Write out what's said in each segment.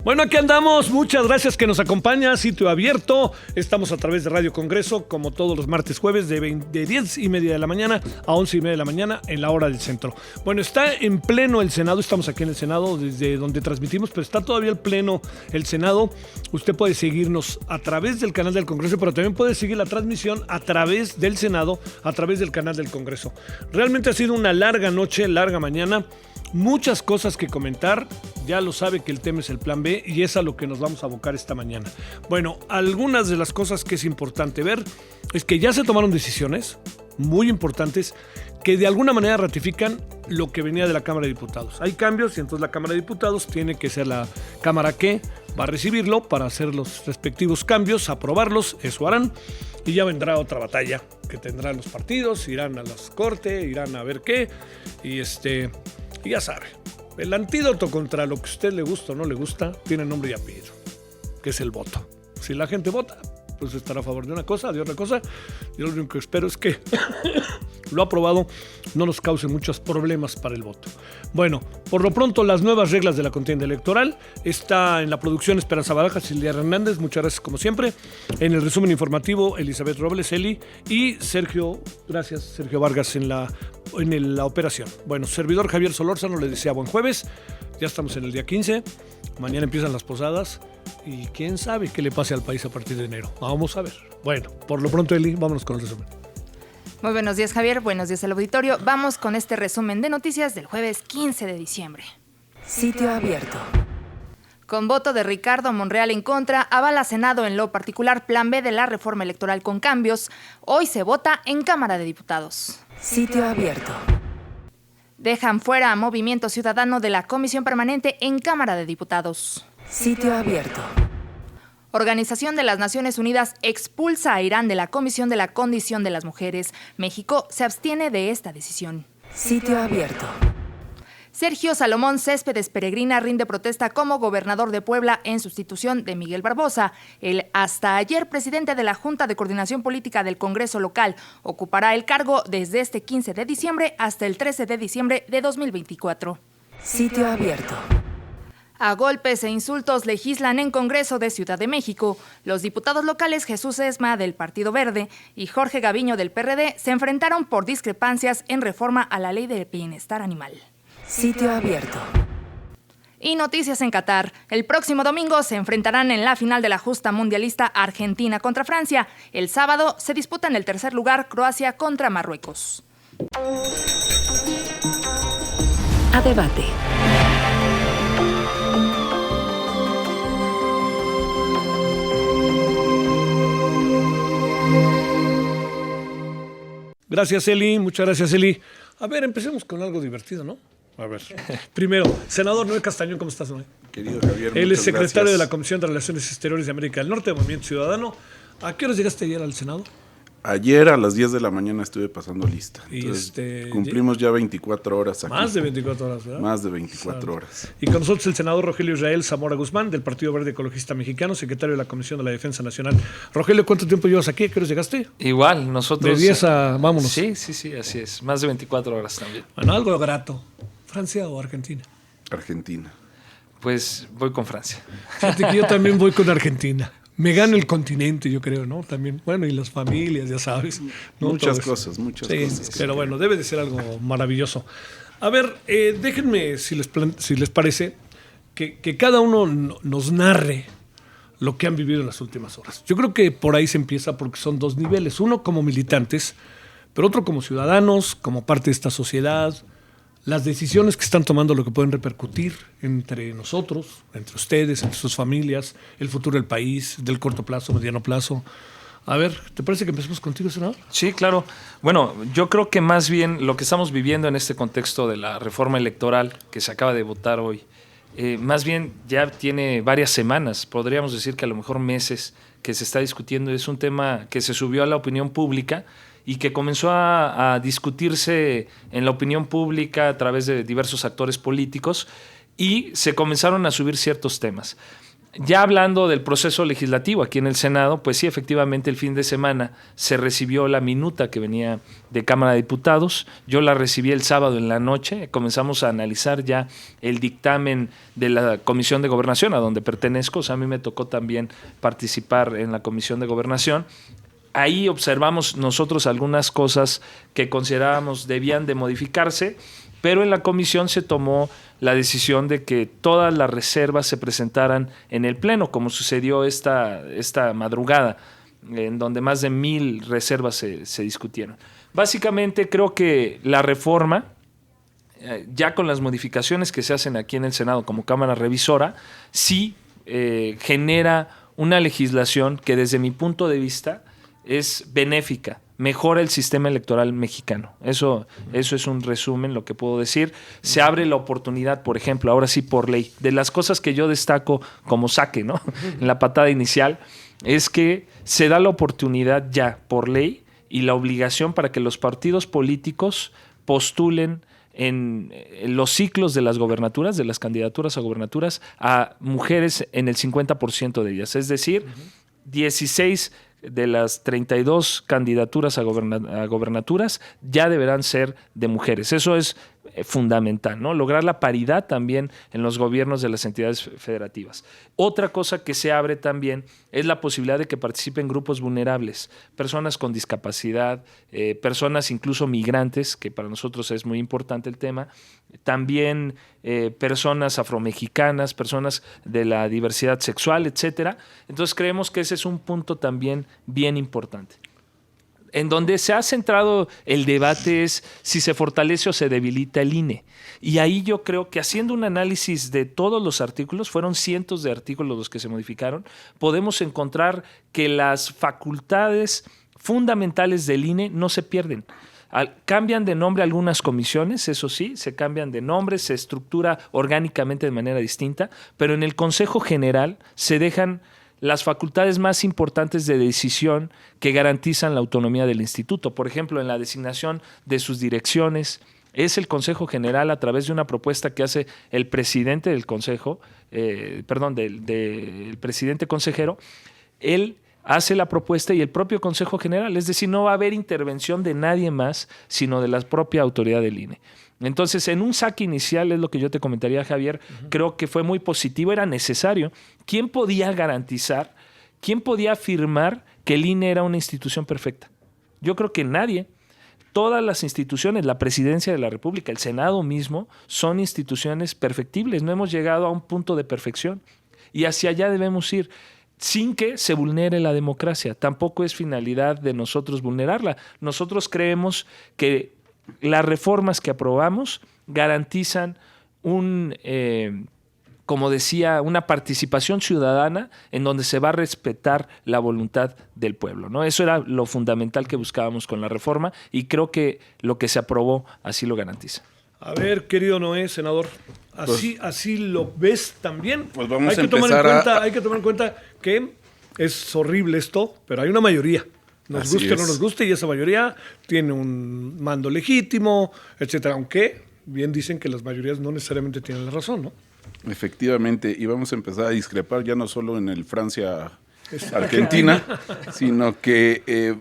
Bueno, aquí andamos. Muchas gracias que nos acompaña. Sitio abierto. Estamos a través de Radio Congreso, como todos los martes, jueves, de 10:30 de la mañana a 11:30 de la mañana en la hora del centro. Bueno, está en pleno el Senado. Estamos aquí en el Senado, desde donde transmitimos, pero está todavía el pleno el Senado. Usted puede seguirnos a través del canal del Congreso, pero también puede seguir la transmisión a través del Senado, a través del canal del Congreso. Realmente ha sido una larga noche, larga mañana. Muchas cosas que comentar. Ya lo sabe que el tema es el Plan B y es a lo que nos vamos a abocar esta mañana. Bueno, algunas de las cosas que es importante ver es que ya se tomaron decisiones muy importantes que de alguna manera ratifican lo que venía de la Cámara de Diputados. Hay cambios y entonces la Cámara de Diputados tiene que ser la Cámara que va a recibirlo para hacer los respectivos cambios, aprobarlos, eso harán, y ya vendrá otra batalla que tendrán los partidos, irán a las cortes, irán a ver qué, y ya sabe, el antídoto contra lo que a usted le gusta o no le gusta tiene nombre y apellido, que es el voto. Si la gente vota, pues estará a favor de una cosa, de otra cosa. Yo lo único que espero es que lo aprobado no nos cause muchos problemas para el voto. Bueno, por lo pronto las nuevas reglas de la contienda electoral. Está en la producción Esperanza Barajas, Silvia Hernández, muchas gracias como siempre. En el resumen informativo, Elizabeth Robles, Eli, y Sergio Vargas en la operación. Bueno, servidor Javier Solórzano le desea buen jueves. Ya estamos en el día 15. Mañana empiezan las posadas. Y quién sabe qué le pase al país a partir de enero. Vamos a ver. Bueno, por lo pronto, Eli, vámonos con el resumen. Muy buenos días, Javier. Buenos días al auditorio. Vamos con este resumen de noticias del jueves 15 de diciembre. Sitio abierto. Con voto de Ricardo Monreal en contra, avala Senado en lo particular Plan B de la reforma electoral con cambios. Hoy se vota en Cámara de Diputados. Sitio abierto. Dejan fuera a Movimiento Ciudadano de la Comisión Permanente en Cámara de Diputados. Sitio abierto. Organización de las Naciones Unidas expulsa a Irán de la Comisión de la Condición de las Mujeres. México se abstiene de esta decisión. Sitio abierto. Sergio Salomón Céspedes Peregrina rinde protesta como gobernador de Puebla en sustitución de Miguel Barbosa. El hasta ayer presidente de la Junta de Coordinación Política del Congreso local ocupará el cargo desde este 15 de diciembre hasta el 13 de diciembre de 2024. Sitio abierto. A golpes e insultos legislan en Congreso de Ciudad de México. Los diputados locales Jesús Esma del Partido Verde y Jorge Gaviño del PRD se enfrentaron por discrepancias en reforma a la Ley de Bienestar Animal. Sitio abierto. Y noticias en Qatar. El próximo domingo se enfrentarán en la final de la justa mundialista Argentina contra Francia. El sábado se disputa en el tercer lugar Croacia contra Marruecos. A debate. Gracias, Eli. Muchas gracias, Eli. A ver, empecemos con algo divertido, ¿no? A ver. Primero, senador Noé Castañón, ¿cómo estás, Noé? Querido Javier, Él es muchas secretario gracias. de la Comisión de Relaciones Exteriores de América del Norte, de Movimiento Ciudadano. ¿A qué horas llegaste ayer al Senado? Ayer a las 10 de la mañana estuve pasando lista. Y Entonces, cumplimos ya 24 horas aquí. Más de 24 horas, ¿verdad? Más de 24 horas. Y con nosotros el senador Rogelio Israel Zamora Guzmán, del Partido Verde Ecologista Mexicano, secretario de la Comisión de la Defensa Nacional. Rogelio, ¿cuánto tiempo llevas aquí? ¿A qué horas llegaste? Igual, nosotros... De 10 a... vámonos. Sí, así es. Más de 24 horas también. Bueno, algo grato. ¿Francia o Argentina? Argentina. Pues voy con Francia. Fíjate que yo también voy con Argentina. Me gana el continente, yo creo, ¿no? También, bueno, y las familias, ya sabes, ¿no? Muchas cosas. Sí, pero bueno, debe de ser algo maravilloso. A ver, déjenme, si les parece, que cada uno nos narre lo que han vivido en las últimas horas. Yo creo que por ahí se empieza porque son dos niveles. Uno como militantes, pero otro como ciudadanos, como parte de esta sociedad. Las decisiones que están tomando, lo que pueden repercutir entre nosotros, entre ustedes, entre sus familias, el futuro del país, del corto plazo, mediano plazo. A ver, ¿te parece que empecemos contigo, senador? Sí, claro. Bueno, yo creo que más bien lo que estamos viviendo en este contexto de la reforma electoral que se acaba de votar hoy, más bien ya tiene varias semanas, podríamos decir que a lo mejor meses, que se está discutiendo. Es un tema que se subió a la opinión pública y que comenzó a discutirse en la opinión pública a través de diversos actores políticos y se comenzaron a subir ciertos temas. Ya hablando del proceso legislativo aquí en el Senado, pues sí, efectivamente el fin de semana se recibió la minuta que venía de Cámara de Diputados. Yo la recibí el sábado en la noche. Comenzamos a analizar ya el dictamen de la Comisión de Gobernación, a donde pertenezco. O sea, a mí me tocó también participar en la Comisión de Gobernación. Ahí observamos nosotros algunas cosas que considerábamos debían de modificarse, pero en la comisión se tomó la decisión de que todas las reservas se presentaran en el Pleno, como sucedió esta madrugada, en donde más de 1,000 reservas se discutieron. Básicamente creo que la reforma, ya con las modificaciones que se hacen aquí en el Senado como Cámara Revisora, sí genera una legislación que desde mi punto de vista es benéfica, mejora el sistema electoral mexicano. Eso es un resumen, lo que puedo decir. Se abre la oportunidad, por ejemplo, ahora sí por ley, de las cosas que yo destaco como saque, ¿no? En la patada inicial, es que se da la oportunidad ya por ley y la obligación para que los partidos políticos postulen en los ciclos de las gobernaturas, de las candidaturas a gobernaturas, a mujeres en el 50% de ellas. Es decir, 16 de las 32 candidaturas a gobernaturas ya deberán ser de mujeres. Eso es fundamental, ¿no? Lograr la paridad también en los gobiernos de las entidades federativas. Otra cosa que se abre también es la posibilidad de que participen grupos vulnerables, personas con discapacidad, personas incluso migrantes, que para nosotros es muy importante el tema, también personas afromexicanas, personas de la diversidad sexual, etcétera. Entonces creemos que ese es un punto también bien importante. En donde se ha centrado el debate es si se fortalece o se debilita el INE. Y ahí yo creo que haciendo un análisis de todos los artículos, fueron cientos de artículos los que se modificaron, podemos encontrar que las facultades fundamentales del INE no se pierden. Cambian de nombre algunas comisiones, eso sí, se cambian de nombre, se estructura orgánicamente de manera distinta, pero en el Consejo General se dejan las facultades más importantes de decisión que garantizan la autonomía del instituto. Por ejemplo, en la designación de sus direcciones, es el Consejo General, a través de una propuesta que hace el presidente del Consejo, del presidente consejero, él hace la propuesta y el propio Consejo General, es decir, no va a haber intervención de nadie más, sino de la propia autoridad del INE. Entonces, en un saque inicial, es lo que yo te comentaría, Javier, creo que fue muy positivo, era necesario. ¿Quién podía garantizar, quién podía afirmar que el INE era una institución perfecta? Yo creo que nadie. Todas las instituciones, la Presidencia de la República, el Senado mismo, son instituciones perfectibles. No hemos llegado a un punto de perfección y hacia allá debemos ir, sin que se vulnere la democracia. Tampoco es finalidad de nosotros vulnerarla. Nosotros creemos que las reformas que aprobamos garantizan como decía, una participación ciudadana en donde se va a respetar la voluntad del pueblo, ¿no? Eso era lo fundamental que buscábamos con la reforma y creo que lo que se aprobó así lo garantiza. A ver, querido Noé, senador, ¿así lo ves también? Pues vamos hay que tomar en cuenta que es horrible esto, pero hay una mayoría. Nos guste o no nos guste, y esa mayoría tiene un mando legítimo, etcétera. Aunque bien dicen que las mayorías no necesariamente tienen la razón, ¿no? Efectivamente, y vamos a empezar a discrepar ya no solo en el Francia-Argentina, sino que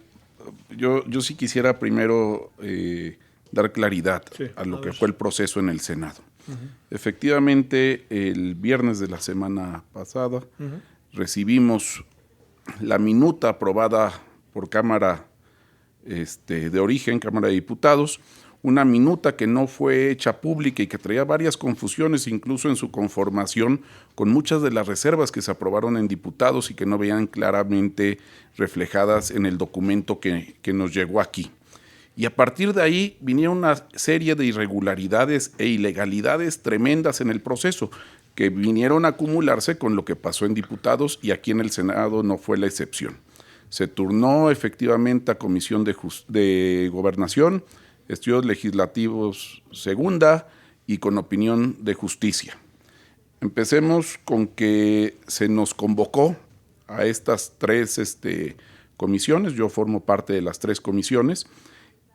yo sí quisiera primero dar claridad a lo que fue el proceso en el Senado. Efectivamente, el viernes de la semana pasada recibimos la minuta aprobada por Cámara de origen, Cámara de Diputados, una minuta que no fue hecha pública y que traía varias confusiones, incluso en su conformación, con muchas de las reservas que se aprobaron en diputados y que no veían claramente reflejadas en el documento que nos llegó aquí. Y a partir de ahí vinieron una serie de irregularidades e ilegalidades tremendas en el proceso, que vinieron a acumularse con lo que pasó en diputados, y aquí en el Senado no fue la excepción. Se turnó efectivamente a Comisión de Gobernación, Estudios Legislativos segunda y con opinión de Justicia. Empecemos con que se nos convocó a estas tres comisiones. Yo formo parte de las tres comisiones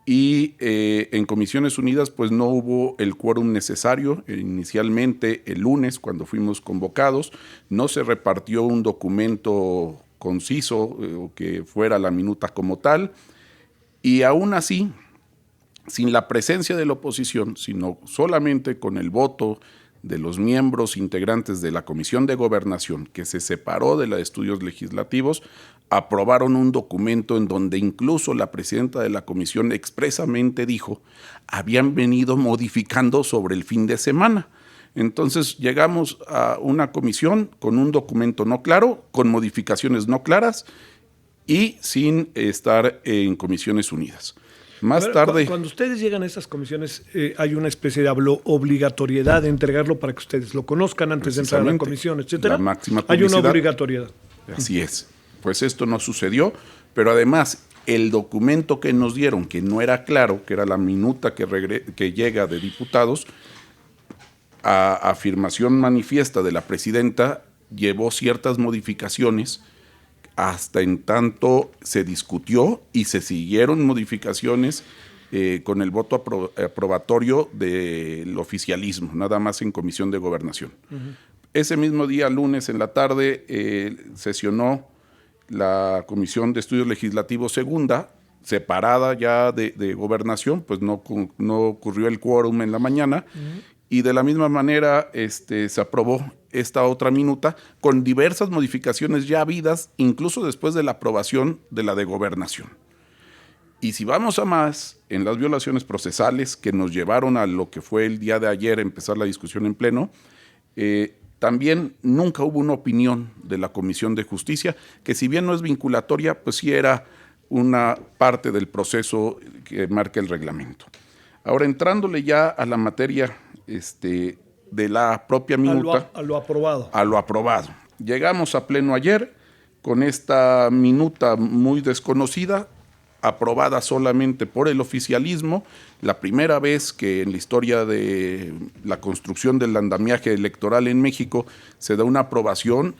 y en Comisiones Unidas pues no hubo el quórum necesario. Inicialmente el lunes, cuando fuimos convocados, no se repartió un documento conciso que fuera la minuta como tal, y aún así, sin la presencia de la oposición, sino solamente con el voto de los miembros integrantes de la Comisión de Gobernación, que se separó de la de Estudios Legislativos, aprobaron un documento en donde incluso la presidenta de la comisión expresamente dijo, habían venido modificando sobre el fin de semana. Entonces llegamos a una comisión con un documento no claro, con modificaciones no claras y sin estar en Comisiones Unidas. Más tarde. Cuando ustedes llegan a esas comisiones, hay una especie de obligatoriedad de entregarlo para que ustedes lo conozcan antes de entrar a la comisión, etcétera. La máxima hay una publicidad. obligatoriedad. Así es. Pues esto no sucedió, pero además el documento que nos dieron, que no era claro, que era la minuta que llega de diputados, a afirmación manifiesta de la presidenta, llevó ciertas modificaciones hasta en tanto se discutió y se siguieron modificaciones con el voto aprobatorio del oficialismo, nada más en Comisión de Gobernación. Ese mismo día, lunes en la tarde, sesionó la Comisión de Estudios Legislativos segunda, separada ya de Gobernación, pues no ocurrió el quórum en la mañana, y de la misma manera se aprobó esta otra minuta con diversas modificaciones ya habidas, incluso después de la aprobación de la de Gobernación. Y si vamos a más, en las violaciones procesales que nos llevaron a lo que fue el día de ayer, empezar la discusión en pleno, también nunca hubo una opinión de la Comisión de Justicia, que si bien no es vinculatoria, pues sí era una parte del proceso que marca el reglamento. Ahora, entrándole ya a la materia de la propia minuta. A lo aprobado. A lo aprobado. Llegamos a pleno ayer con esta minuta muy desconocida, aprobada solamente por el oficialismo, la primera vez que en la historia de la construcción del andamiaje electoral en México se da una aprobación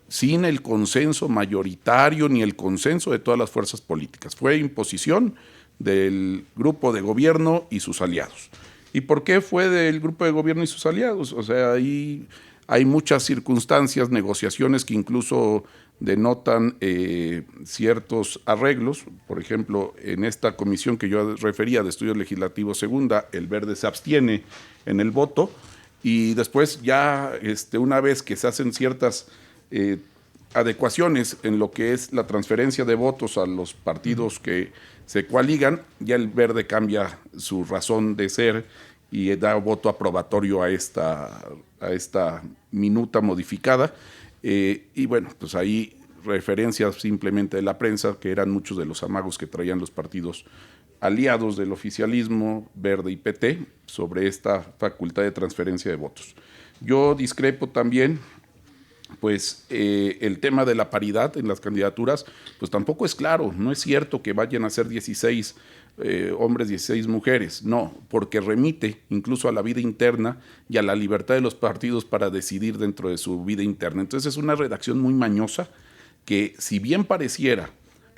sin el consenso mayoritario ni el consenso de todas las fuerzas políticas. Fue imposición del grupo de gobierno y sus aliados. ¿Y por qué fue del grupo de gobierno y sus aliados? O sea, ahí hay muchas circunstancias, negociaciones que incluso denotan ciertos arreglos. Por ejemplo, en esta comisión que yo refería de Estudios Legislativos segunda, el Verde se abstiene en el voto y después ya una vez que se hacen ciertas adecuaciones en lo que es la transferencia de votos a los partidos que se coaligan, ya el Verde cambia su razón de ser y da voto aprobatorio a esta minuta modificada. Y bueno, pues ahí referencias simplemente de la prensa, que eran muchos de los amagos que traían los partidos aliados del oficialismo, Verde y PT, sobre esta facultad de transferencia de votos. Yo discrepo también, pues el tema de la paridad en las candidaturas, pues tampoco es claro. No es cierto que vayan a ser 16 hombres, 16 mujeres, no, porque remite incluso a la vida interna y a la libertad de los partidos para decidir dentro de su vida interna. Entonces es una redacción muy mañosa que, si bien pareciera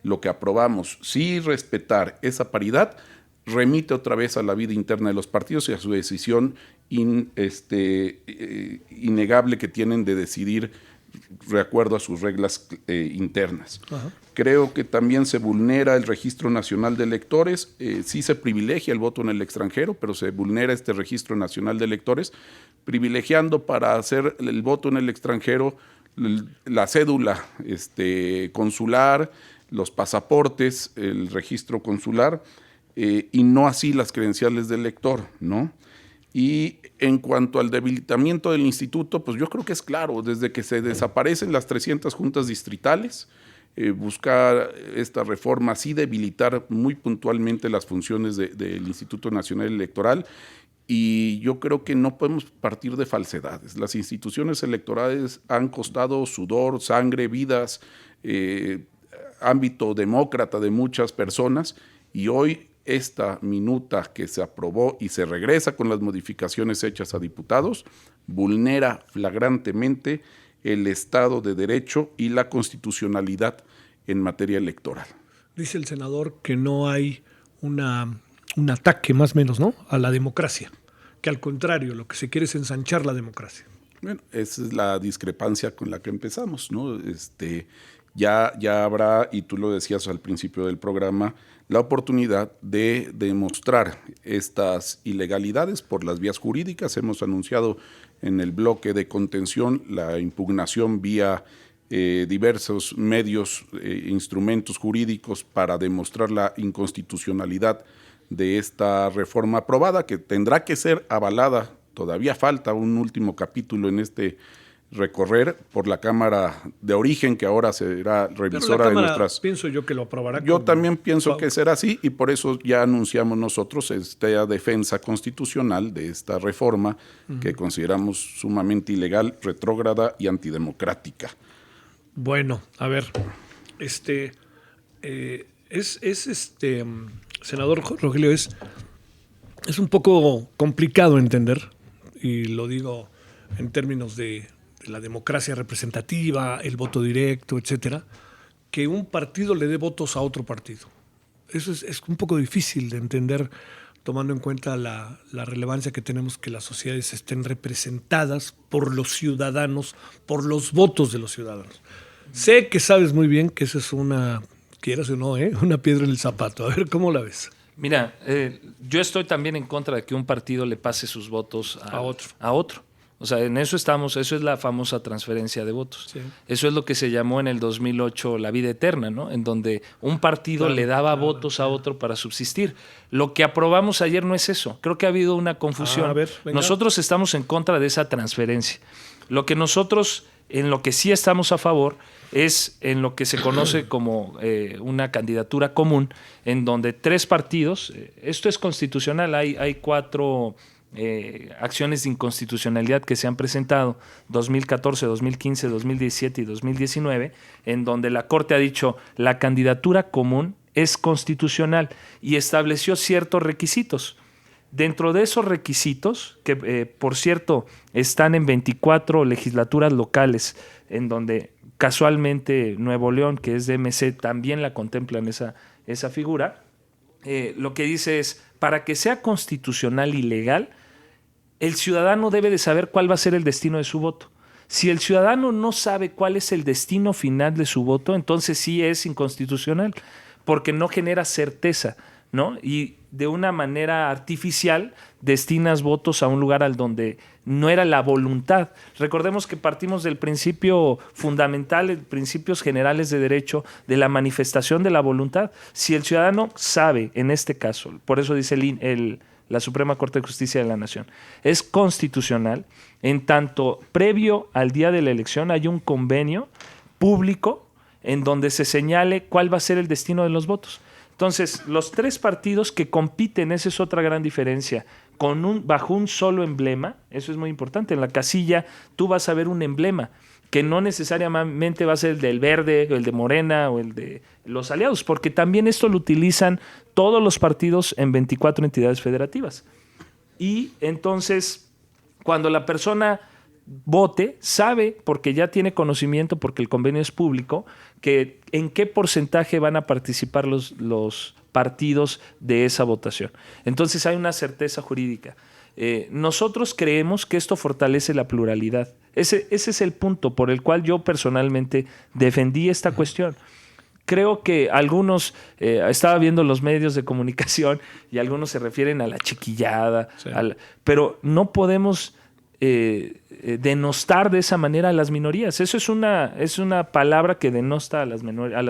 lo que aprobamos, sí respetar esa paridad, remite otra vez a la vida interna de los partidos y a su decisión innegable que tienen de decidir de acuerdo a sus reglas internas. Ajá. Creo que también se vulnera el Registro Nacional de Electores, sí se privilegia el voto en el extranjero, pero se vulnera este Registro Nacional de Electores, privilegiando para hacer el voto en el extranjero la cédula consular, los pasaportes, el registro consular, y no así las credenciales del elector, ¿no? Y en cuanto al debilitamiento del instituto, pues yo creo que es claro, desde que se desaparecen las 300 juntas distritales, buscar esta reforma, sí debilitar muy puntualmente las funciones del Instituto Nacional Electoral, y yo creo que no podemos partir de falsedades. Las instituciones electorales han costado sudor, sangre, vidas, ámbito demócrata de muchas personas, y hoy esta minuta que se aprobó y se regresa con las modificaciones hechas a diputados, vulnera flagrantemente el Estado de Derecho y la constitucionalidad en materia electoral. Dice el senador que no hay una un ataque más o menos, ¿no?, a la democracia, que al contrario, lo que se quiere es ensanchar la democracia. Bueno, esa es la discrepancia con la que empezamos, ¿no? Ya habrá, y tú lo decías al principio del programa, la oportunidad de demostrar estas ilegalidades por las vías jurídicas. Hemos anunciado en el bloque de contención la impugnación vía diversos medios, instrumentos jurídicos para demostrar la inconstitucionalidad de esta reforma aprobada, que tendrá que ser avalada. Todavía falta un último capítulo en este recorrer por la Cámara de Origen, que ahora será revisora de nuestras... Pienso yo que lo aprobará. Yo también pienso que será así, y por eso ya anunciamos nosotros esta defensa constitucional de esta reforma que consideramos sumamente ilegal, retrógrada y antidemocrática. Bueno, a ver, senador Rogelio, es un poco complicado entender, y lo digo en términos de la democracia representativa, el voto directo, etcétera, que un partido le dé votos a otro partido. Eso es un poco difícil de entender, tomando en cuenta la relevancia que tenemos que las sociedades estén representadas por los ciudadanos, por los votos de los ciudadanos. Sé que sabes muy bien que esa es una, quieras o no, una piedra en el zapato. A ver, ¿cómo la ves? Mira, yo estoy también en contra de que un partido le pase sus votos a otro. O sea, en eso estamos, eso es la famosa transferencia de votos. Sí. Eso es lo que se llamó en el 2008 la vida eterna, ¿no? En donde un partido le daba votos a otro para subsistir. Lo que aprobamos ayer no es eso. Creo que ha habido una confusión. Nosotros estamos en contra de esa transferencia. Lo que nosotros, en lo que sí estamos a favor, es en lo que se conoce como una candidatura común, en donde 3 partidos, esto es constitucional, hay 4 acciones de inconstitucionalidad que se han presentado, 2014, 2015, 2017 y 2019, en donde la Corte ha dicho la candidatura común es constitucional y estableció ciertos requisitos. Dentro de esos requisitos, que por cierto están en 24 legislaturas locales, en donde casualmente Nuevo León, que es de MC, también la contemplan esa figura, lo que dice es, para que sea constitucional y legal, el ciudadano debe de saber cuál va a ser el destino de su voto. Si el ciudadano no sabe cuál es el destino final de su voto, entonces sí es inconstitucional, porque no genera certeza, ¿no? Y de una manera artificial destinas votos a un lugar al donde no era la voluntad. Recordemos que partimos del principio fundamental, principios generales de derecho, de la manifestación de la voluntad. Si el ciudadano sabe, en este caso, por eso dice la Suprema Corte de Justicia de la Nación, es constitucional, en tanto previo al día de la elección hay un convenio público en donde se señale cuál va a ser el destino de los votos. Entonces, los 3 partidos que compiten, esa es otra gran diferencia, bajo un solo emblema, eso es muy importante. En la casilla tú vas a ver un emblema que no necesariamente va a ser el del Verde, el de Morena o el de los aliados, porque también esto lo utilizan todos los partidos en 24 entidades federativas. Y entonces, cuando la persona vote, sabe, porque ya tiene conocimiento, porque el convenio es público, que en qué porcentaje van a participar los partidos de esa votación. Entonces hay una certeza jurídica. Nosotros creemos que esto fortalece la pluralidad. Ese es el punto por el cual yo personalmente defendí esta cuestión. Creo que algunos, estaba viendo los medios de comunicación y algunos se refieren a la chiquillada, sí. Pero no podemos denostar de esa manera a las minorías. Eso es una palabra que denosta a las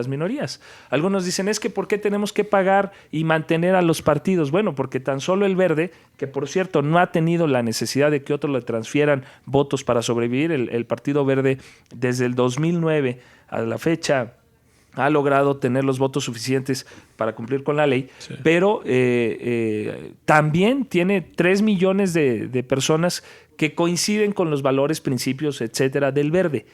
minorías. Algunos dicen, es que ¿por qué tenemos que pagar y mantener a los partidos? Bueno, porque tan solo el Verde, que por cierto no ha tenido la necesidad de que otros le transfieran votos para sobrevivir, el Partido Verde desde el 2009 a la fecha ha logrado tener los votos suficientes para cumplir con la ley, sí. Pero también tiene 3 millones de personas que coinciden con los valores, principios, etcétera, del Verde.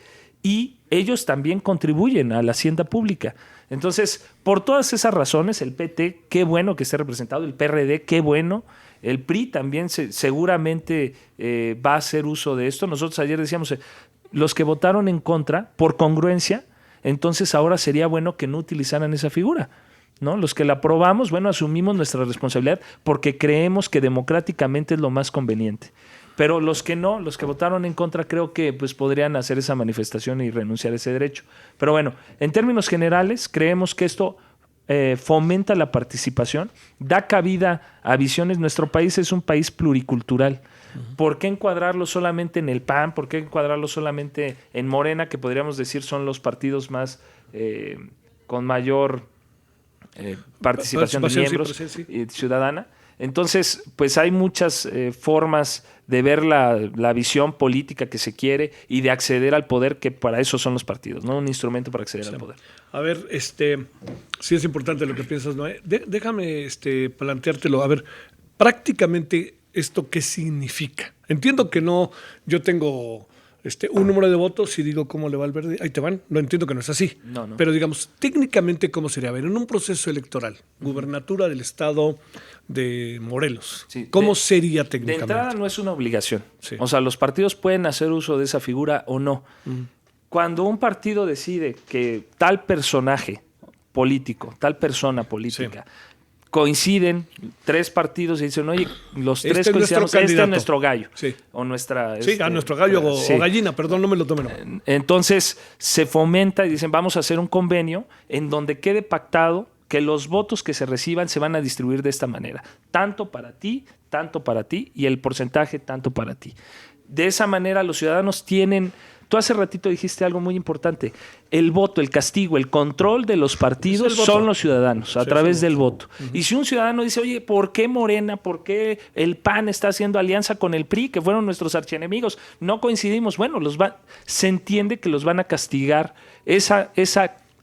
Y ellos también contribuyen a la hacienda pública. Entonces, por todas esas razones, el PT, qué bueno que esté representado, el PRD, qué bueno, el PRI también seguramente va a hacer uso de esto. Nosotros ayer decíamos, los que votaron en contra, por congruencia, entonces ahora sería bueno que no utilizaran esa figura. ¿no? Los que la aprobamos, bueno, asumimos nuestra responsabilidad porque creemos que democráticamente es lo más conveniente. Pero los que no, los que votaron en contra, creo que pues podrían hacer esa manifestación y renunciar a ese derecho. Pero bueno, en términos generales, creemos que esto fomenta la participación, da cabida a visiones. Nuestro país es un país pluricultural. ¿Por qué encuadrarlo solamente en el PAN? ¿Por qué encuadrarlo solamente en Morena, que podríamos decir son los partidos más con mayor participación de miembros ciudadana? Entonces, pues hay muchas formas de ver la visión política que se quiere y de acceder al poder, que para eso son los partidos, ¿no? Un instrumento para acceder al poder. A ver, sí es importante lo que piensas, Noé. Déjame planteártelo. A ver, prácticamente, ¿esto qué significa? Entiendo que no, yo tengo un número de votos y digo cómo le va al verde, ahí te van. No entiendo que no es así. No. Pero digamos, técnicamente, ¿cómo sería? A ver, en un proceso electoral, gubernatura del estado de Morelos, Sí, ¿cómo sería De técnicamente? entrada no es una obligación. Sí. O sea, los partidos pueden hacer uso de esa figura o no. Cuando un partido decide que tal personaje político, tal persona política, coinciden 3 partidos y dicen, oye, los 3 coincidimos, este es nuestro gallo. Sí. O nuestra... A nuestro gallo sí. o gallina, perdón, no me lo tomen. Entonces se fomenta y dicen, vamos a hacer un convenio en donde quede pactado que los votos que se reciban se van a distribuir de esta manera. Tanto para ti y el porcentaje tanto para ti. De esa manera los ciudadanos tienen... Tú hace ratito dijiste algo muy importante. El voto, el castigo, el control de los partidos son los ciudadanos a través del voto. Y si un ciudadano dice, oye, ¿por qué Morena, por qué el PAN está haciendo alianza con el PRI, que fueron nuestros archienemigos? No coincidimos. Bueno, se entiende que los van a castigar. Esa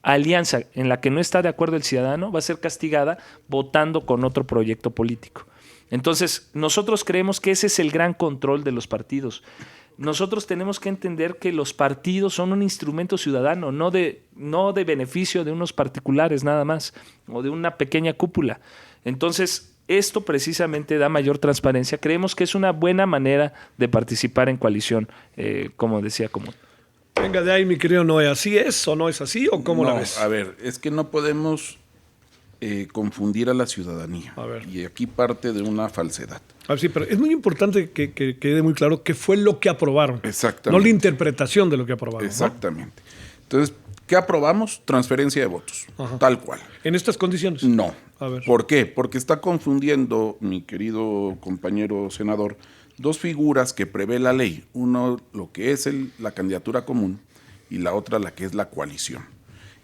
alianza en la que no está de acuerdo el ciudadano va a ser castigada votando con otro proyecto político. Entonces, nosotros creemos que ese es el gran control de los partidos. Nosotros tenemos que entender que los partidos son un instrumento ciudadano, no de beneficio de unos particulares nada más, o de una pequeña cúpula. Entonces, esto precisamente da mayor transparencia. Creemos que es una buena manera de participar en coalición, como decía Común. Venga de ahí, mi querido Noé, ¿así es o no es así o cómo la ves? A ver, es que no podemos confundir a la ciudadanía. A ver. Y aquí parte de una falsedad. A ver, sí, pero es muy importante que quede muy claro qué fue lo que aprobaron. Exactamente. No la interpretación de lo que aprobaron. Exactamente. Entonces, ¿qué aprobamos? Transferencia de votos. Ajá. Tal cual. ¿En estas condiciones? No. A ver. ¿Por qué? Porque está confundiendo, mi querido compañero senador, 2 figuras que prevé la ley. Uno, lo que es la candidatura común, y la otra, la que es la coalición.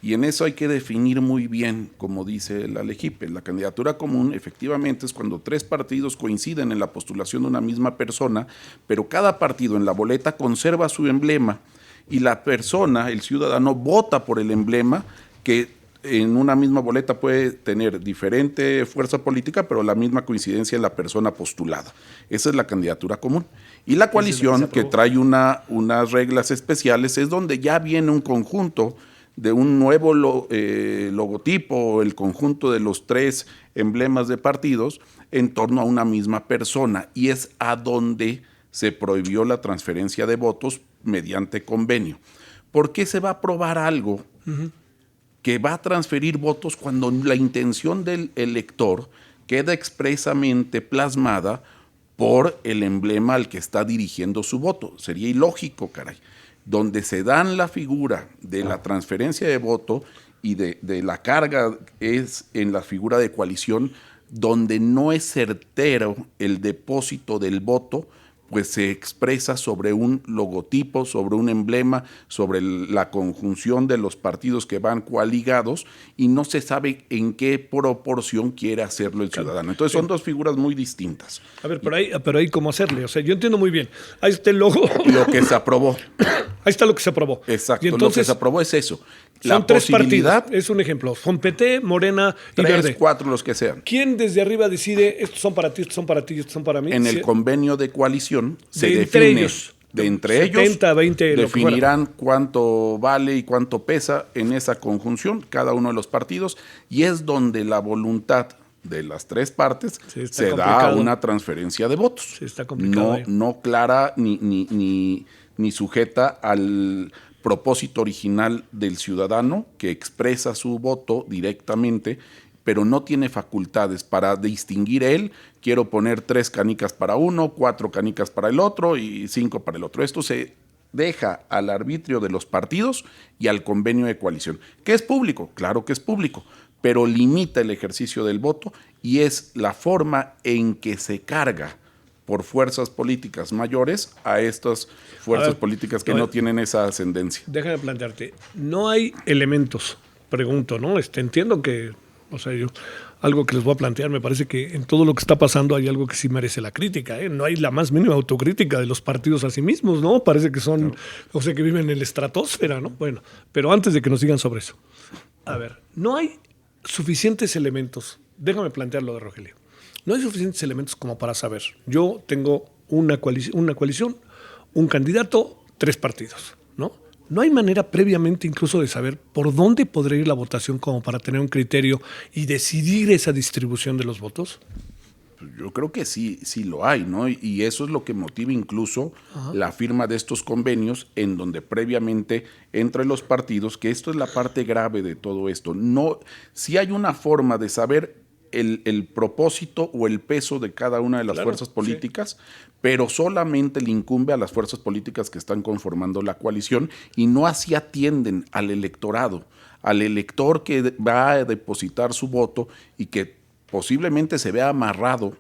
Y en eso hay que definir muy bien, como dice la LEGIPE. La candidatura común efectivamente es cuando 3 partidos coinciden en la postulación de una misma persona, pero cada partido en la boleta conserva su emblema y la persona, el ciudadano, vota por el emblema, que en una misma boleta puede tener diferente fuerza política, pero la misma coincidencia en la persona postulada. Esa es la candidatura común. Y la coalición, que trae unas reglas especiales, es donde ya viene un conjunto de un nuevo logotipo, el conjunto de los 3 emblemas de partidos en torno a una misma persona, y es a donde se prohibió la transferencia de votos mediante convenio. ¿Por qué se va a aprobar algo que va a transferir votos cuando la intención del elector queda expresamente plasmada por el emblema al que está dirigiendo su voto? Sería ilógico, caray. Donde se dan la figura de la transferencia de voto y de la carga es en la figura de coalición, donde no es certero el depósito del voto, pues se expresa sobre un logotipo, sobre un emblema, sobre la conjunción de los partidos que van coaligados, y no se sabe en qué proporción quiere hacerlo el ciudadano. Entonces son 2 figuras muy distintas. A ver, pero ahí cómo hacerle. O sea, yo entiendo muy bien. Ahí está el logo. Lo que se aprobó. Ahí está lo que se aprobó. Exacto, y entonces, lo que se aprobó es eso. Son 3 partidos. Es un ejemplo. Son PT, Morena y 3, Verde. 4, los que sean. ¿Quién desde arriba decide estos son para ti, estos son para ti, estos son para mí? En el convenio de coalición se entre define. ellos. De entre 70, ellos 20, definirán cuánto vale y cuánto pesa en esa conjunción cada uno de los partidos, y es donde la voluntad de las 3 partes se da a una transferencia de votos. Sí, está complicado. No clara ni sujeta al propósito original del ciudadano, que expresa su voto directamente pero no tiene facultades para distinguir él, quiero poner 3 canicas para uno, 4 canicas para el otro y 5 para el otro. Esto se deja al arbitrio de los partidos y al convenio de coalición. ¿Qué es público? Claro que es público, pero limita el ejercicio del voto y es la forma en que se carga por fuerzas políticas mayores a estas fuerzas políticas que no tienen esa ascendencia. Déjame plantearte, no hay elementos, pregunto, ¿no? Entiendo que, o sea, algo que les voy a plantear, me parece que en todo lo que está pasando hay algo que sí merece la crítica, ¿eh? No hay la más mínima autocrítica de los partidos a sí mismos, ¿no? Parece que son, claro, o sea, que viven en la estratosfera, ¿no? Bueno, pero antes de que nos sigan sobre eso, a ver, no hay suficientes elementos, déjame plantearlo de Rogelio. No hay suficientes elementos como para saber. Yo tengo una coalición, un candidato, 3 partidos, ¿no? No hay manera previamente incluso de saber por dónde podría ir la votación como para tener un criterio y decidir esa distribución de los votos. Yo creo que sí lo hay, ¿no? Y eso es lo que motiva incluso la firma de estos convenios en donde previamente entre los partidos, que esto es la parte grave de todo esto. No, sí hay una forma de saber el propósito o el peso de cada una de las fuerzas políticas, pero solamente le incumbe a las fuerzas políticas que están conformando la coalición y no así atienden al electorado, al elector que va a depositar su voto y que posiblemente se vea amarrado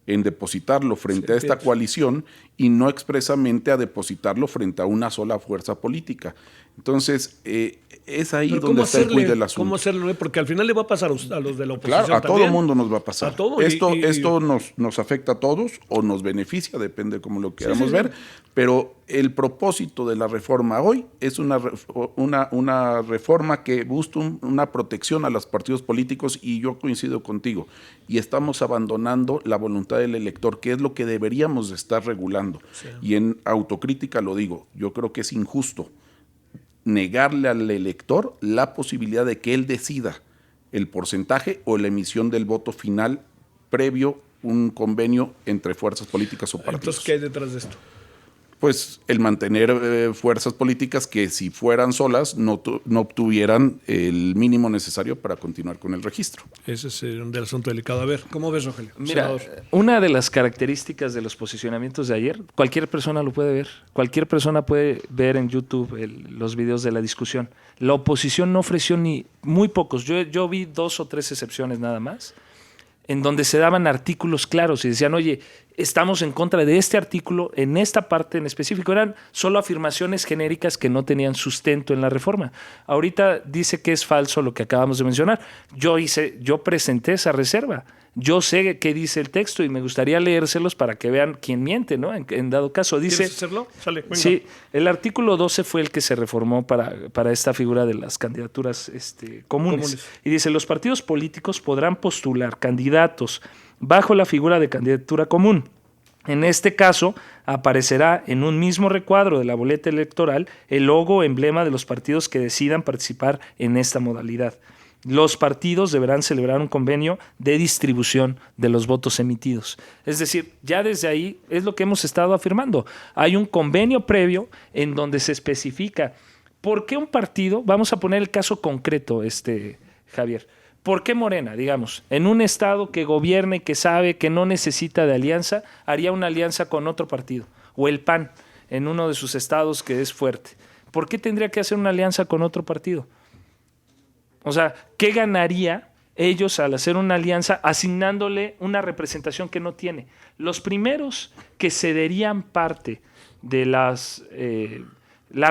en depositarlo frente a esta coalición y no expresamente a depositarlo frente a una sola fuerza política. Entonces, es ahí donde está el quid del asunto. ¿Cómo hacerlo? Porque al final le va a pasar a los de la oposición. Claro, a todo mundo nos va a pasar. A todo, esto nos afecta a todos o nos beneficia, depende de cómo lo queramos ver, pero el propósito de la reforma hoy es una reforma que busca una protección a los partidos políticos y yo coincido contigo. Y estamos abandonando la voluntad del elector, que es lo que deberíamos de estar regulando. Sí. Y en autocrítica lo digo, yo creo que es injusto negarle al elector la posibilidad de que él decida el porcentaje o la emisión del voto final previo un convenio entre fuerzas políticas o partidos. Entonces, ¿qué hay detrás de esto? Pues el mantener fuerzas políticas que si fueran solas no obtuvieran el mínimo necesario para continuar con el registro. Ese es un del asunto delicado. A ver, ¿cómo ves, Rogelio? Mira, una de las características de los posicionamientos de ayer, cualquier persona lo puede ver, cualquier persona puede ver en YouTube los videos de la discusión. La oposición no ofreció ni muy pocos, yo vi 2 o 3 excepciones nada más, en donde se daban artículos claros y decían, oye, estamos en contra de este artículo, en esta parte en específico. Eran solo afirmaciones genéricas que no tenían sustento en la reforma. Ahorita dice que es falso lo que acabamos de mencionar. Yo presenté esa reserva. Yo sé qué dice el texto y me gustaría leérselos para que vean quién miente, ¿no? En dado caso, dice... ¿Quieres hacerlo? Sale, venga. Sí, el artículo 12 fue el que se reformó para esta figura de las candidaturas comunes. Y dice, los partidos políticos podrán postular candidatos bajo la figura de candidatura común. En este caso, aparecerá en un mismo recuadro de la boleta electoral el logo o emblema de los partidos que decidan participar en esta modalidad. Los partidos deberán celebrar un convenio de distribución de los votos emitidos. Es decir, ya desde ahí es lo que hemos estado afirmando. Hay un convenio previo en donde se especifica por qué un partido, vamos a poner el caso concreto, Javier, ¿por qué Morena, digamos, en un estado que gobierna y que sabe que no necesita de alianza, haría una alianza con otro partido? O el PAN, en uno de sus estados que es fuerte. ¿Por qué tendría que hacer una alianza con otro partido? O sea, ¿qué ganaría ellos al hacer una alianza asignándole una representación que no tiene? Los primeros que cederían parte de la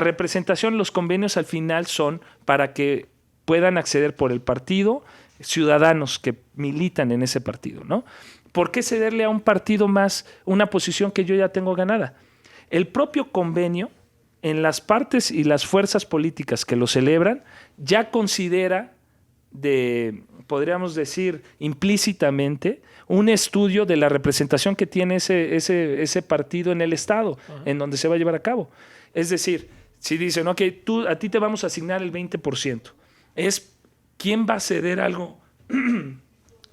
representación, los convenios al final son para que puedan acceder por el partido ciudadanos que militan en ese partido, ¿no? ¿Por qué cederle a un partido más una posición que yo ya tengo ganada? El propio convenio, en las partes y las fuerzas políticas que lo celebran, ya considera, podríamos decir implícitamente, un estudio de la representación que tiene ese partido en el Estado, en donde se va a llevar a cabo. Es decir, si dicen, ok, a ti te vamos a asignar el 20%, es quién va a ceder algo.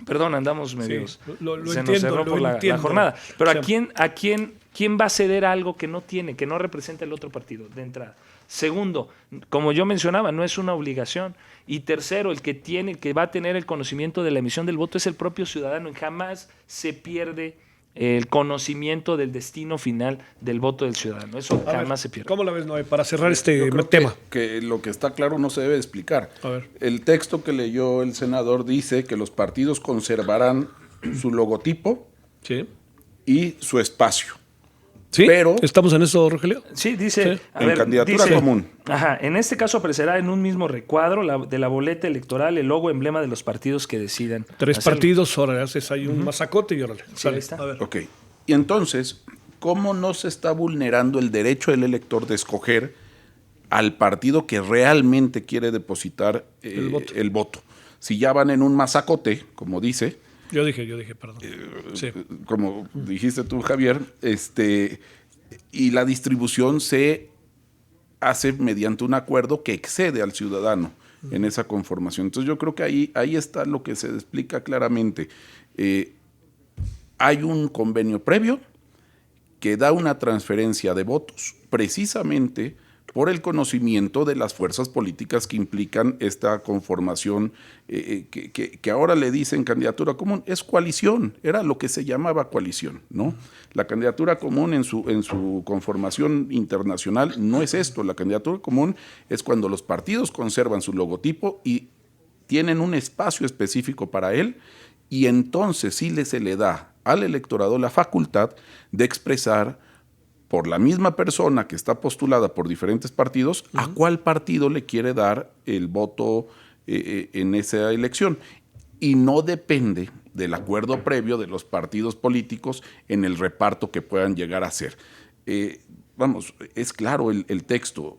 Perdón, andamos medios. Sí, lo se entiendo, nos cerró por la jornada. Pero o sea, ¿a quién ¿quién va a ceder algo que no tiene, que no representa el otro partido de entrada? Segundo, como yo mencionaba, no es una obligación. Y tercero, el que va a tener el conocimiento de la emisión del voto es el propio ciudadano y jamás se pierde el conocimiento del destino final del voto del ciudadano. Eso jamás se pierde. ¿Cómo la ves, Noé? Para cerrar Yo creo tema. que lo que está claro no se debe explicar. A ver. El texto que leyó el senador dice que los partidos conservarán su logotipo Sí. y su espacio. ¿Sí? Pero- ¿Estamos en eso, Rogelio? Sí, dice... Sí. En candidatura común. Ajá, en este caso aparecerá en un mismo recuadro de la boleta electoral el logo emblema de los partidos que decidan. 3 hacerlo. partidos, ahora haces ahí un masacote y órale. Sí, Sale. ahí está. A ver. Ok. Y entonces, ¿cómo no se está vulnerando el derecho del elector de escoger al partido que realmente quiere depositar el voto? Si ya van en un masacote, como dice, Yo dije, perdón. Sí. como dijiste tú, Javier, y la distribución se hace mediante un acuerdo que excede al ciudadano en esa conformación. Entonces yo creo que ahí está lo que se explica claramente. Hay un convenio previo que da una transferencia de votos precisamente por el conocimiento de las fuerzas políticas que implican esta conformación, que ahora le dicen candidatura común, es coalición, era lo que se llamaba coalición, ¿no? La candidatura común en su conformación internacional no es esto, la candidatura común es cuando los partidos conservan su logotipo y tienen un espacio específico para él, y entonces sí se le da al electorado la facultad de expresar por la misma persona que está postulada por diferentes partidos, a cuál partido le quiere dar el voto en esa elección. Y no depende del acuerdo previo de los partidos políticos en el reparto que puedan llegar a hacer. Es claro el texto.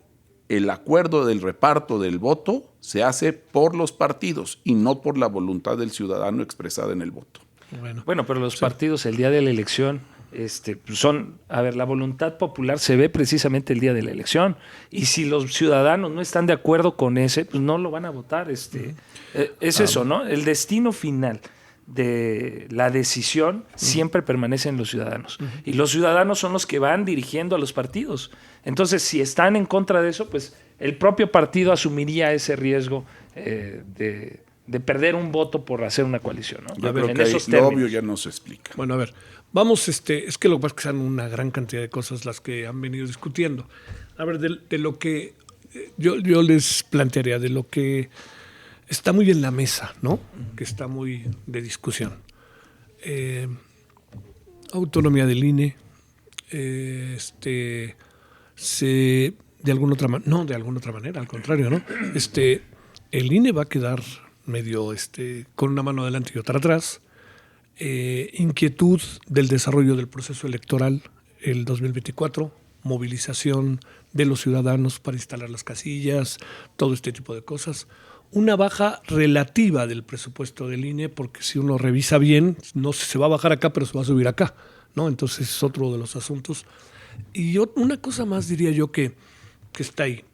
El acuerdo del reparto del voto se hace por los partidos y no por la voluntad del ciudadano expresada en el voto. Bueno, pero los partidos el día de la elección la voluntad popular se ve precisamente el día de la elección, y si los ciudadanos no están de acuerdo con ese, pues no lo van a votar. Eso, ¿no? El destino final de la decisión siempre permanece en los ciudadanos, y los ciudadanos son los que van dirigiendo a los partidos. Entonces, si están en contra de eso, pues el propio partido asumiría ese riesgo de perder un voto por hacer una coalición, ¿no? Yo creo que ahí lo obvio ya no se explica. Bueno, a ver, vamos, es que lo que pasa es que son una gran cantidad de cosas las que han venido discutiendo. A ver, de lo que yo les plantearía, de lo que está muy en la mesa, ¿no? Que está muy de discusión. Autonomía del INE, de alguna otra manera, al contrario, ¿no? El INE va a quedar medio con una mano adelante y otra atrás. Inquietud del desarrollo del proceso electoral el 2024, movilización de los ciudadanos para instalar las casillas, todo este tipo de cosas. Una baja relativa del presupuesto del INE, porque si uno revisa bien, no se va a bajar acá, pero se va a subir acá, ¿no? Entonces es otro de los asuntos. Y una cosa más diría yo que está ahí.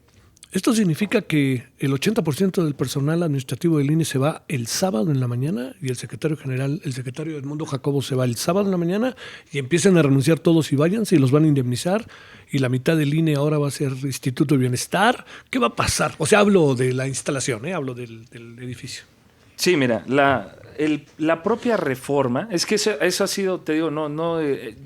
Esto significa que el 80% del personal administrativo del INE se va el sábado en la mañana, y el secretario general, el secretario Edmundo Jacobo, se va el sábado en la mañana, y empiezan a renunciar todos y váyanse y los van a indemnizar, y la mitad del INE ahora va a ser Instituto de Bienestar. ¿Qué va a pasar? O sea, hablo de la instalación, hablo del edificio. Sí, mira, la propia reforma, es que eso ha sido, te digo,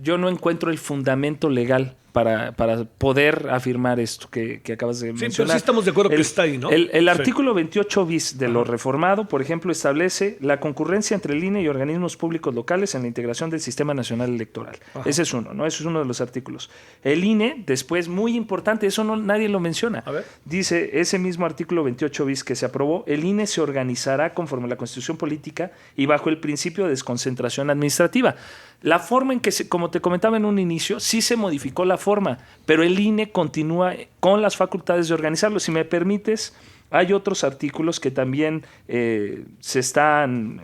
yo no encuentro el fundamento legal para poder afirmar esto que acabas de mencionar. Sí, pero sí estamos de acuerdo que está ahí, ¿no? El artículo 28 bis de lo reformado, por ejemplo, establece la concurrencia entre el INE y organismos públicos locales en la integración del Sistema Nacional Electoral. Ajá. Ese es uno, ¿no? Ese es uno de los artículos. El INE, después, muy importante, eso nadie lo menciona. A ver. Dice ese mismo artículo 28 bis que se aprobó, el INE se organizará conforme a la Constitución Política y bajo el principio de desconcentración administrativa. La forma en que, como te comentaba en un inicio, sí se modificó la forma, pero el INE continúa con las facultades de organizarlo. Si me permites, hay otros artículos que también se están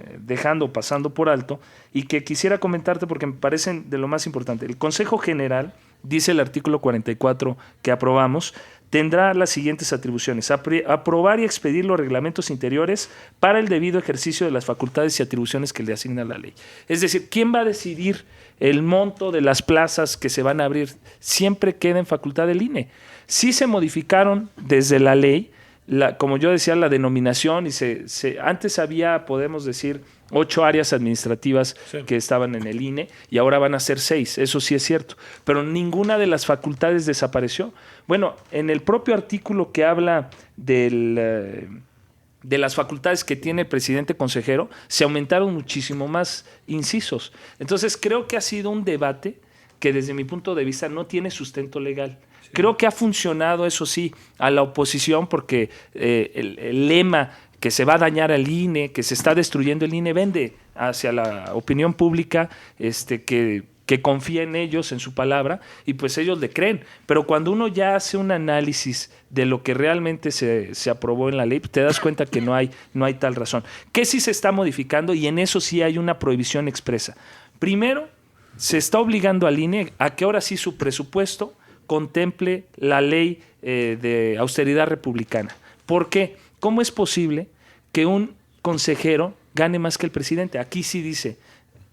pasando por alto, y que quisiera comentarte porque me parecen de lo más importante. El Consejo General, dice el artículo 44 que aprobamos, tendrá las siguientes atribuciones: aprobar y expedir los reglamentos interiores para el debido ejercicio de las facultades y atribuciones que le asigna la ley. Es decir, ¿quién va a decidir el monto de las plazas que se van a abrir? Siempre queda en facultad del INE. Sí se modificaron desde la ley, como yo decía, la denominación, y antes había, podemos decir, 8 áreas administrativas que estaban en el INE, y ahora van a ser 6, eso sí es cierto, pero ninguna de las facultades desapareció. Bueno, en el propio artículo que habla de las facultades que tiene el presidente consejero, se aumentaron muchísimo más incisos. Entonces creo que ha sido un debate que desde mi punto de vista no tiene sustento legal. Creo que ha funcionado, eso sí, a la oposición, porque el lema que se va a dañar al INE, que se está destruyendo el INE, vende hacia la opinión pública que confía en ellos, en su palabra, y pues ellos le creen. Pero cuando uno ya hace un análisis de lo que realmente se aprobó en la ley, te das cuenta que no hay tal razón. ¿Qué sí se está modificando? Y en eso sí hay una prohibición expresa. Primero, se está obligando al INE a que ahora sí su presupuesto contemple la ley de austeridad republicana. ¿Por qué? ¿Cómo es posible que un consejero gane más que el presidente? Aquí sí dice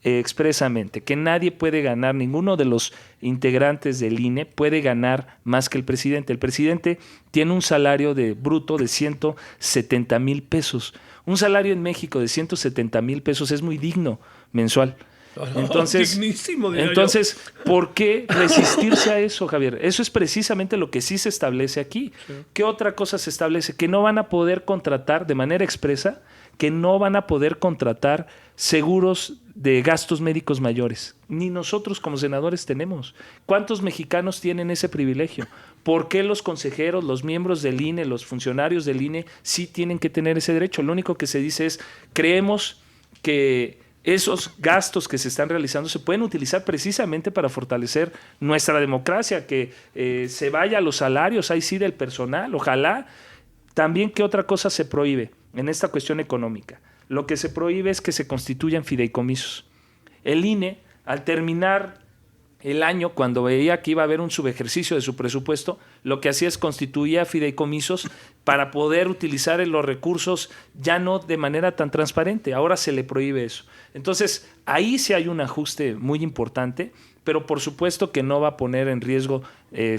expresamente que nadie puede ganar, ninguno de los integrantes del INE puede ganar más que el presidente. El presidente tiene un salario bruto de 170,000 pesos. Un salario en México de 170,000 pesos es muy digno mensual. Entonces, ¿por qué resistirse a eso, Javier? Eso es precisamente lo que sí se establece aquí. Sí. ¿Qué otra cosa se establece? Que no van a poder contratar de manera expresa, que no van a poder contratar seguros de gastos médicos mayores. Ni nosotros como senadores tenemos. ¿Cuántos mexicanos tienen ese privilegio? ¿Por qué los consejeros, los miembros del INE, los funcionarios del INE sí tienen que tener ese derecho? Lo único que se dice es, creemos que esos gastos que se están realizando se pueden utilizar precisamente para fortalecer nuestra democracia, que se vaya a los salarios, ahí sí, del personal, ojalá. También, ¿qué otra cosa se prohíbe en esta cuestión económica? Lo que se prohíbe es que se constituyan fideicomisos. El INE, al terminar el año, cuando veía que iba a haber un subejercicio de su presupuesto, lo que hacía es constituía fideicomisos para poder utilizar los recursos ya no de manera tan transparente. Ahora se le prohíbe eso. Entonces, ahí sí hay un ajuste muy importante, pero por supuesto que no va a poner en riesgo el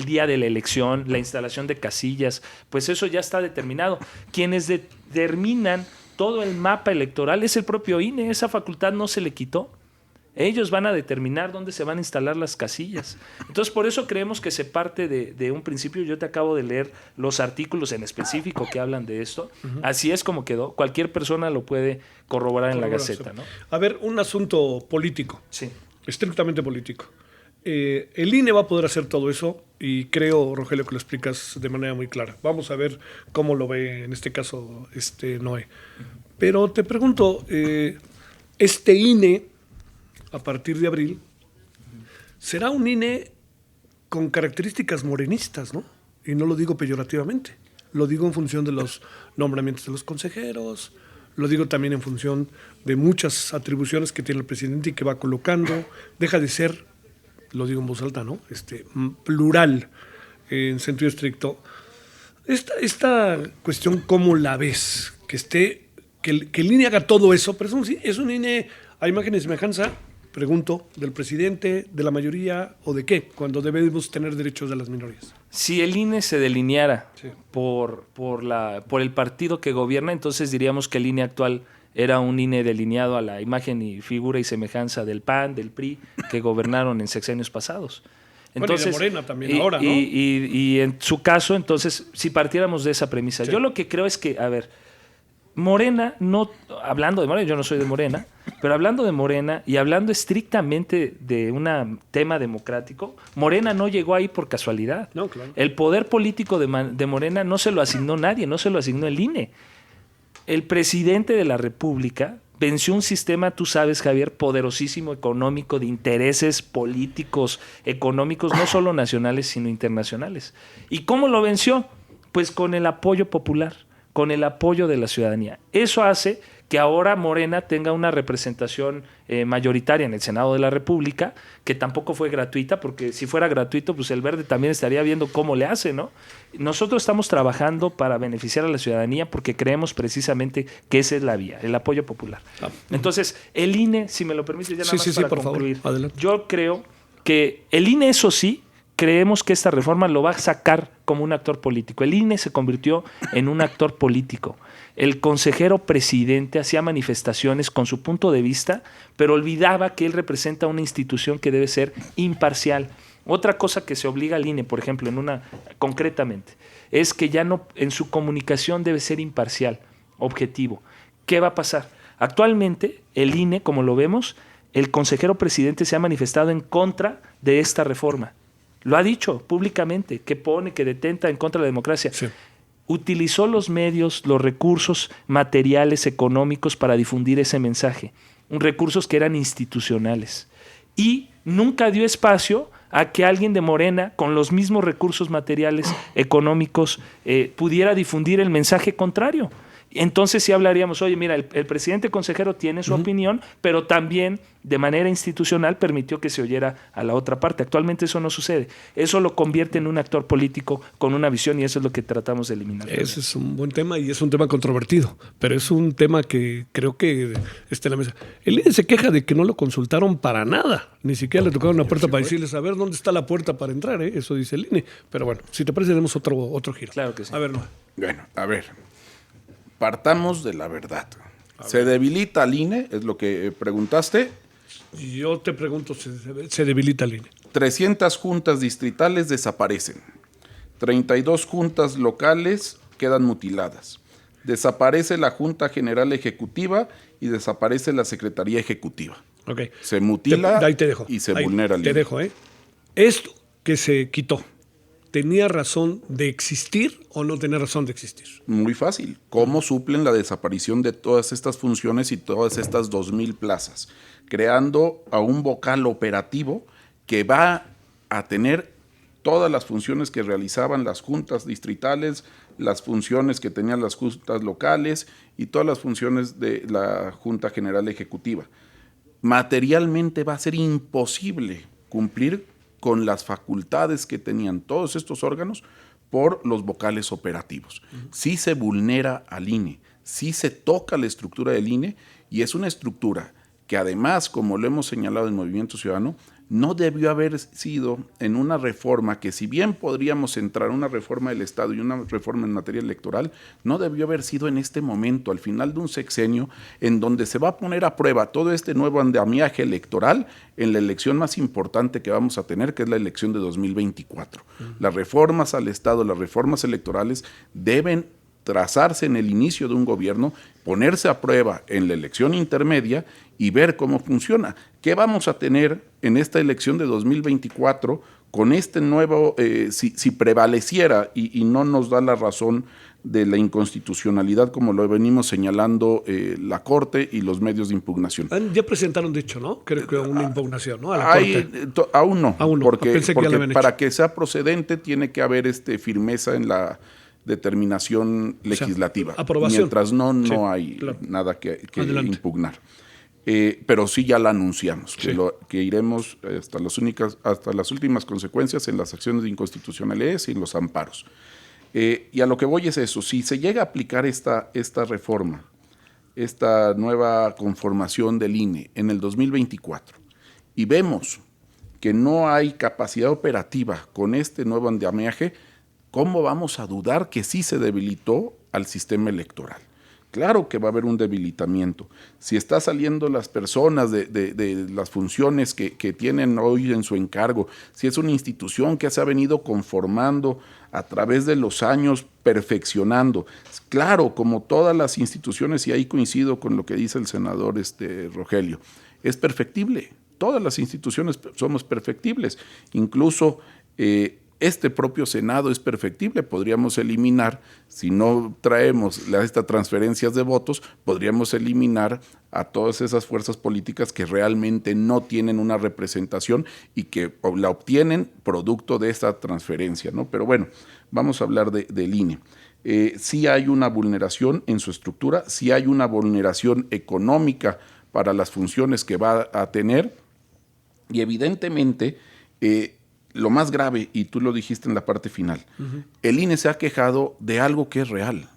día de la elección, la instalación de casillas, pues eso ya está determinado. Quienes determinan todo el mapa electoral es el propio INE, esa facultad no se le quitó. Ellos van a determinar dónde se van a instalar las casillas. Entonces, por eso creemos que se parte de un principio. Yo te acabo de leer los artículos en específico que hablan de esto. Uh-huh. Así es como quedó. Cualquier persona lo puede corroborar en la Gaceta, ¿no? A ver, un asunto político. Sí. Estrictamente político. El INE va a poder hacer todo eso y creo, Rogelio, que lo explicas de manera muy clara. Vamos a ver cómo lo ve en este caso Noé. Uh-huh. Pero te pregunto, este INE, a partir de abril, será un INE con características morenistas, ¿no? Y no lo digo peyorativamente, lo digo en función de los nombramientos de los consejeros, lo digo también en función de muchas atribuciones que tiene el presidente y que va colocando. Deja de ser, lo digo en voz alta, ¿no? Plural, en sentido estricto. Esta cuestión, ¿cómo la ves? Que el INE haga todo eso, pero es un INE a imagen y semejanza, pregunto, del presidente, de la mayoría o de qué, cuando debemos tener derechos de las minorías. Si el INE se delineara por el partido que gobierna, entonces diríamos que el INE actual era un INE delineado a la imagen y figura y semejanza del PAN, del PRI, que gobernaron en sexenios pasados. Entonces, bueno, y de Morena también ahora, ¿no? Y en su caso, entonces, si partiéramos de esa premisa, yo lo que creo es que, a ver, Morena, no, hablando de Morena, yo no soy de Morena, pero hablando de Morena y hablando estrictamente de un tema democrático, Morena no llegó ahí por casualidad. No, claro. El poder político de Morena no se lo asignó nadie, no se lo asignó el INE. El presidente de la República venció un sistema, tú sabes, Javier, poderosísimo económico, de intereses políticos, económicos, no solo nacionales, sino internacionales. ¿Y cómo lo venció? Pues con el apoyo popular, con el apoyo de la ciudadanía. Eso hace que ahora Morena tenga una representación mayoritaria en el Senado de la República, que tampoco fue gratuita, porque si fuera gratuito, pues el Verde también estaría viendo cómo le hace, ¿no? Nosotros estamos trabajando para beneficiar a la ciudadanía porque creemos precisamente que esa es la vía, el apoyo popular. Entonces, el INE, si me lo permite, ya nada más para por concluir. favor, adelante. Yo creo que el INE, eso sí, creemos que esta reforma lo va a sacar como un actor político. El INE se convirtió en un actor político. El consejero presidente hacía manifestaciones con su punto de vista, pero olvidaba que él representa una institución que debe ser imparcial. Otra cosa que se obliga al INE, por ejemplo, concretamente, es que ya no, en su comunicación debe ser imparcial, objetivo. ¿Qué va a pasar? Actualmente, el INE, como lo vemos, el consejero presidente se ha manifestado en contra de esta reforma. Lo ha dicho públicamente, que pone, que detenta en contra de la democracia. Sí. Utilizó los medios, los recursos materiales, económicos para difundir ese mensaje. Recursos que eran institucionales. Y nunca dio espacio a que alguien de Morena, con los mismos recursos materiales, económicos, pudiera difundir el mensaje contrario. Entonces sí hablaríamos, oye, mira, el presidente consejero tiene su opinión, pero también de manera institucional permitió que se oyera a la otra parte. Actualmente eso no sucede. Eso lo convierte en un actor político con una visión y eso es lo que tratamos de eliminar. Ese es un buen tema y es un tema controvertido, pero es un tema que creo que está en la mesa. El INE se queja de que no lo consultaron para nada, ni siquiera le tocaron la puerta para decirles, a ver, ¿dónde está la puerta para entrar? Eso dice el INE. Pero bueno, si te parece, demos otro giro. Claro que sí. A ver, no. Bueno, a ver, partamos de la verdad. ¿Se debilita el INE? Es lo que preguntaste. Yo te pregunto, ¿se debilita el INE? 300 juntas distritales desaparecen. 32 juntas locales quedan mutiladas. Desaparece la Junta General Ejecutiva y desaparece la Secretaría Ejecutiva. Okay. Se mutila ahí te dejo. y se Ahí vulnera el INE. Te INE. dejo, ¿eh? Esto que se quitó, ¿tenía razón de existir o no tenía razón de existir? Muy fácil. ¿Cómo suplen la desaparición de todas estas funciones y todas estas 2,000 plazas? Creando a un vocal operativo que va a tener todas las funciones que realizaban las juntas distritales, las funciones que tenían las juntas locales y todas las funciones de la Junta General Ejecutiva. Materialmente va a ser imposible cumplir con las facultades que tenían todos estos órganos por los vocales operativos. Sí se vulnera al INE, sí se toca la estructura del INE y es una estructura que además, como lo hemos señalado en Movimiento Ciudadano, no debió haber sido en una reforma que, si bien podríamos entrar una reforma del Estado y una reforma en materia electoral, no debió haber sido en este momento, al final de un sexenio, en donde se va a poner a prueba todo este nuevo andamiaje electoral en la elección más importante que vamos a tener, que es la elección de 2024. Las reformas al Estado, las reformas electorales deben trazarse en el inicio de un gobierno, ponerse a prueba en la elección intermedia y ver cómo funciona. ¿Qué vamos a tener en esta elección de 2024 con este nuevo, si prevaleciera y no nos da la razón de la inconstitucionalidad como lo venimos señalando la Corte y los medios de impugnación? Ya presentaron, de hecho, ¿no? Creo que una impugnación, ¿no? A la Corte. Aún no, Aún no. porque Pensé que ya lo habían para hecho. que sea procedente tiene que haber firmeza en la determinación legislativa. Aprobación. Mientras no Sí, hay claro. nada que Adelante. impugnar. Pero sí ya la anunciamos, Sí. que iremos hasta las últimas consecuencias en las acciones de inconstitucionalidad y en los amparos. Y a lo que voy es eso, si se llega a aplicar esta reforma, esta nueva conformación del INE en el 2024, y vemos que no hay capacidad operativa con este nuevo andamiaje, ¿cómo vamos a dudar que sí se debilitó al sistema electoral? Claro que va a haber un debilitamiento. Si está saliendo las personas de las funciones que tienen hoy en su encargo, si es una institución que se ha venido conformando a través de los años, perfeccionando. Claro, como todas las instituciones, y ahí coincido con lo que dice el senador Rogelio, es perfectible. Todas las instituciones somos perfectibles. Incluso este propio Senado es perfectible. Podríamos eliminar, si no traemos estas transferencias de votos, podríamos eliminar a todas esas fuerzas políticas que realmente no tienen una representación y que la obtienen producto de esta transferencia, ¿no? Pero bueno, vamos a hablar del INE. sí hay una vulneración en su estructura, sí hay una vulneración económica para las funciones que va a tener, y evidentemente lo más grave, y tú lo dijiste en la parte final, el INE se ha quejado de algo que es real.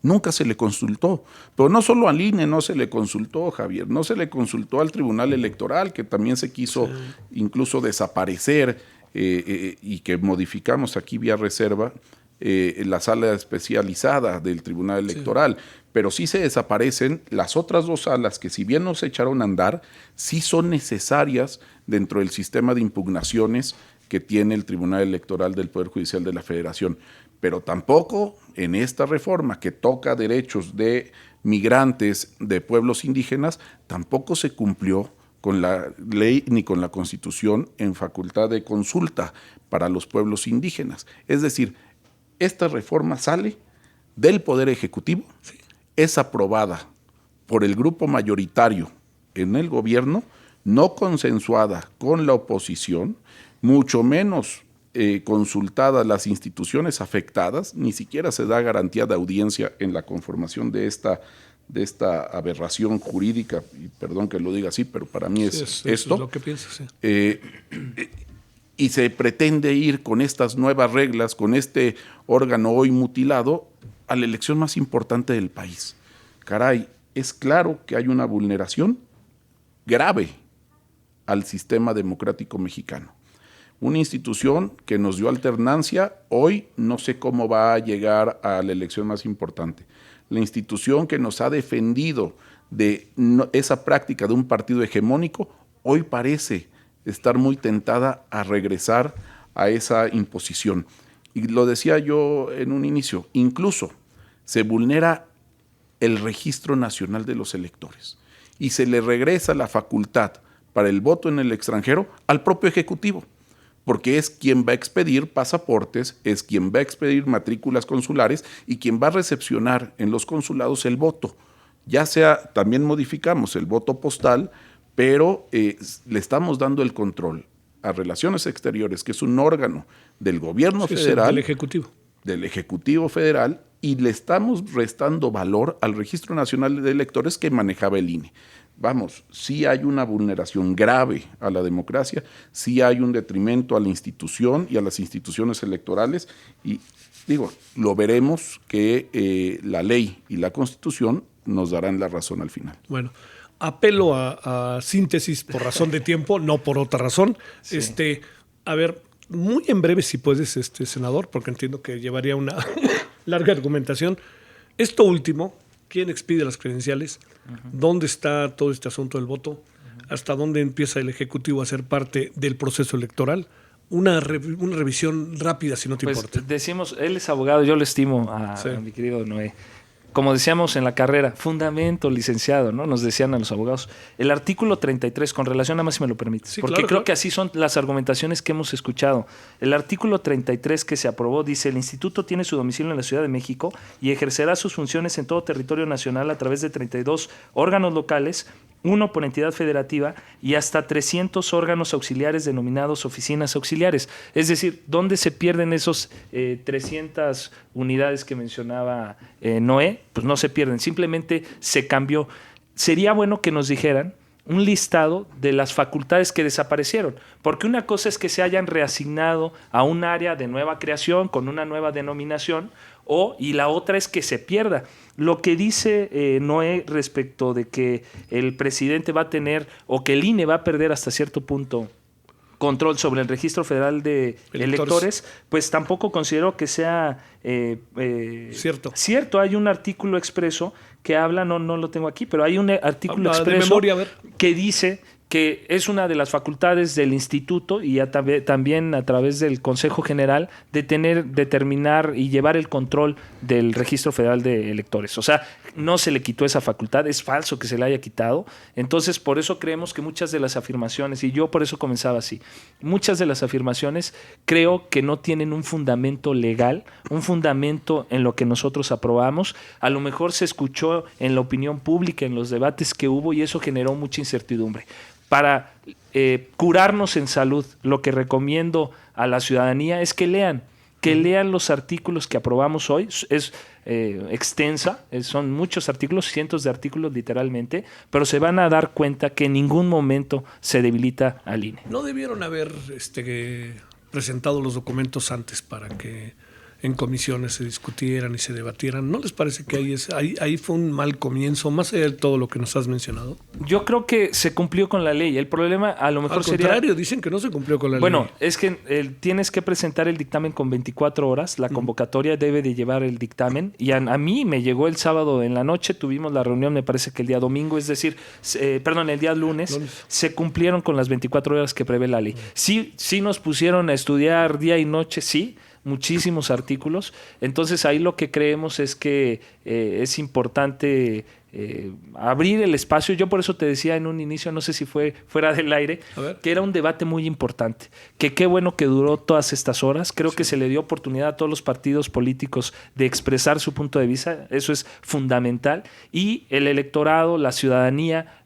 Nunca se le consultó, pero no solo al INE no se le consultó, Javier, no se le consultó al Tribunal Electoral, que también se quiso incluso desaparecer, y que modificamos aquí vía reserva la sala especializada del Tribunal Electoral, pero sí se desaparecen las otras dos salas que, si bien no se echaron a andar, sí son necesarias dentro del sistema de impugnaciones que tiene el Tribunal Electoral del Poder Judicial de la Federación. Pero tampoco en esta reforma que toca derechos de migrantes de pueblos indígenas, tampoco se cumplió con la ley ni con la Constitución en facultad de consulta para los pueblos indígenas. Es decir, esta reforma sale del Poder Ejecutivo, es aprobada por el grupo mayoritario en el gobierno, no consensuada con la oposición, mucho menos consultadas las instituciones afectadas, ni siquiera se da garantía de audiencia en la conformación de esta aberración jurídica, y perdón que lo diga así, pero para mí es esto. Es lo que pienso, sí. Y se pretende ir con estas nuevas reglas, con este órgano hoy mutilado, a la elección más importante del país. Caray, es claro que hay una vulneración grave al sistema democrático mexicano. Una institución que nos dio alternancia, hoy no sé cómo va a llegar a la elección más importante. La institución que nos ha defendido de esa práctica de un partido hegemónico, hoy parece estar muy tentada a regresar a esa imposición. Y lo decía yo en un inicio, incluso se vulnera el Registro Nacional de los Electores y se le regresa la facultad para el voto en el extranjero al propio Ejecutivo, porque es quien va a expedir pasaportes, es quien va a expedir matrículas consulares y quien va a recepcionar en los consulados el voto. Ya sea, también modificamos el voto postal, pero le estamos dando el control a Relaciones Exteriores, que es un órgano del gobierno federal, del Ejecutivo Federal, y le estamos restando valor al Registro Nacional de Electores que manejaba el INE. Vamos, sí hay una vulneración grave a la democracia, sí hay un detrimento a la institución y a las instituciones electorales, y digo, lo veremos que la ley y la Constitución nos darán la razón al final. Bueno, apelo a síntesis por razón de tiempo, no por otra razón. Sí. A ver, muy en breve, si puedes, senador, porque entiendo que llevaría una larga argumentación. Esto último, ¿quién expide las credenciales? ¿Dónde está todo este asunto del voto? ¿Hasta dónde empieza el Ejecutivo a ser parte del proceso electoral? Una revisión rápida, si no te importa. Decimos, él es abogado, yo lo estimo a mi querido Noé. Como decíamos en la carrera, fundamento, licenciado, ¿no? Nos decían a los abogados. El artículo 33, con relación, nada más si me lo permites, sí, porque creo que así son las argumentaciones que hemos escuchado. El artículo 33 que se aprobó dice: el instituto tiene su domicilio en la Ciudad de México y ejercerá sus funciones en todo territorio nacional a través de 32 órganos locales, uno por entidad federativa, y hasta 300 órganos auxiliares denominados oficinas auxiliares. Es decir, ¿dónde se pierden esos 300 unidades que mencionaba Noé? Pues no se pierden, simplemente se cambió. Sería bueno que nos dijeran un listado de las facultades que desaparecieron, porque una cosa es que se hayan reasignado a un área de nueva creación con una nueva denominación, y la otra es que se pierda. Lo que dice Noé respecto de que el presidente va a tener, o que el INE va a perder hasta cierto punto control sobre el Registro Federal de Electores, pues tampoco considero que sea cierto. Hay un artículo expreso que habla, no lo tengo aquí, pero hay un artículo expreso que dice que es una de las facultades del instituto y también a través del Consejo General de determinar y llevar el control del Registro Federal de Electores. O sea, no se le quitó esa facultad, es falso que se le haya quitado. Entonces, por eso creemos que muchas de las afirmaciones, y yo por eso comenzaba así, muchas de las afirmaciones creo que no tienen un fundamento legal, un fundamento en lo que nosotros aprobamos. A lo mejor se escuchó en la opinión pública, en los debates que hubo, y eso generó mucha incertidumbre. Para curarnos en salud, lo que recomiendo a la ciudadanía es que lean que lean los artículos que aprobamos hoy. Es extensa, son muchos artículos, cientos de artículos literalmente, pero se van a dar cuenta que en ningún momento se debilita al INE. ¿No debieron haber presentado los documentos antes para que en comisiones se discutieran y se debatieran? ¿No les parece que ahí fue un mal comienzo, más allá de todo lo que nos has mencionado? Yo creo que se cumplió con la ley. El problema a lo mejor sería... Al contrario, dicen que no se cumplió con la ley. Bueno, es que tienes que presentar el dictamen con 24 horas. La convocatoria debe de llevar el dictamen. Y a mí me llegó el sábado en la noche. Tuvimos la reunión, me parece que el día domingo, es decir, el día lunes. Se cumplieron con las 24 horas que prevé la ley. Sí nos pusieron a estudiar día y noche, sí. Muchísimos artículos. Entonces ahí lo que creemos es que es importante abrir el espacio. Yo por eso te decía en un inicio, no sé si fue fuera del aire, que era un debate muy importante, que qué bueno que duró todas estas horas. Creo que se le dio oportunidad a todos los partidos políticos de expresar su punto de vista. Eso es fundamental. Y el electorado, la ciudadanía,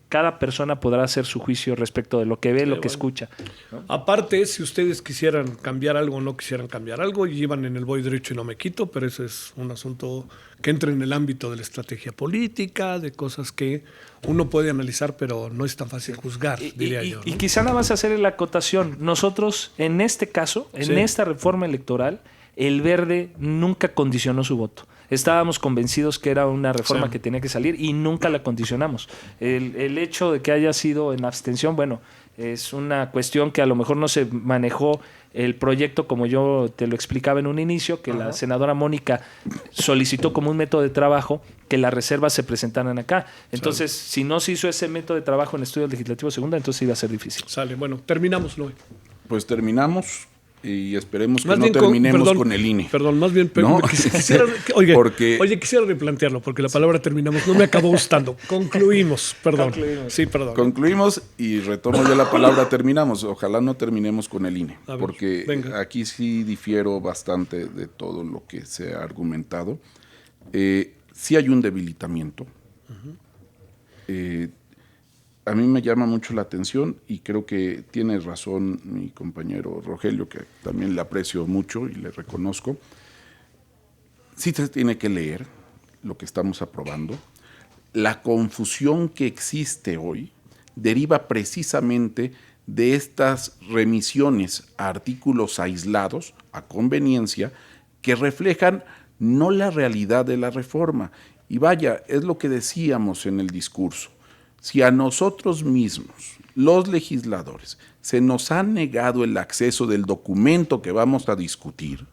cada persona podrá hacer su juicio respecto de lo que ve, lo que escucha, ¿no? Aparte, si ustedes quisieran cambiar algo o no quisieran cambiar algo, llevan en el voy derecho y no me quito, pero eso es un asunto que entra en el ámbito de la estrategia política, de cosas que uno puede analizar, pero no es tan fácil juzgar, diría yo, ¿no? Y quizá nada más hacer la acotación. Nosotros, en este caso, en esta reforma electoral, el Verde nunca condicionó su voto. Estábamos convencidos que era una reforma que tenía que salir y nunca la condicionamos. El hecho de que haya sido en abstención, bueno, es una cuestión que a lo mejor no se manejó el proyecto como yo te lo explicaba en un inicio, que la senadora Mónica solicitó como un método de trabajo que las reservas se presentaran acá. Entonces, si no se hizo ese método de trabajo en estudios legislativos segunda, entonces iba a ser difícil. Sale, bueno, terminamos, Noé. Pues terminamos. Y esperemos que no terminemos con el INE. Perdón, más bien, ¿no? quisiera replantearlo, porque la palabra terminamos no me acabó gustando. Concluimos, perdón. Sí, perdón. Concluimos y retomo ya la palabra terminamos. Ojalá no terminemos con el INE, porque aquí sí difiero bastante de todo lo que se ha argumentado. Sí hay un debilitamiento. A mí me llama mucho la atención y creo que tiene razón mi compañero Rogelio, que también le aprecio mucho y le reconozco. Sí se tiene que leer lo que estamos aprobando. La confusión que existe hoy deriva precisamente de estas remisiones a artículos aislados, a conveniencia, que reflejan no la realidad de la reforma. Y vaya, es lo que decíamos en el discurso. Si a nosotros mismos, los legisladores, se nos ha negado el acceso del documento que vamos a discutir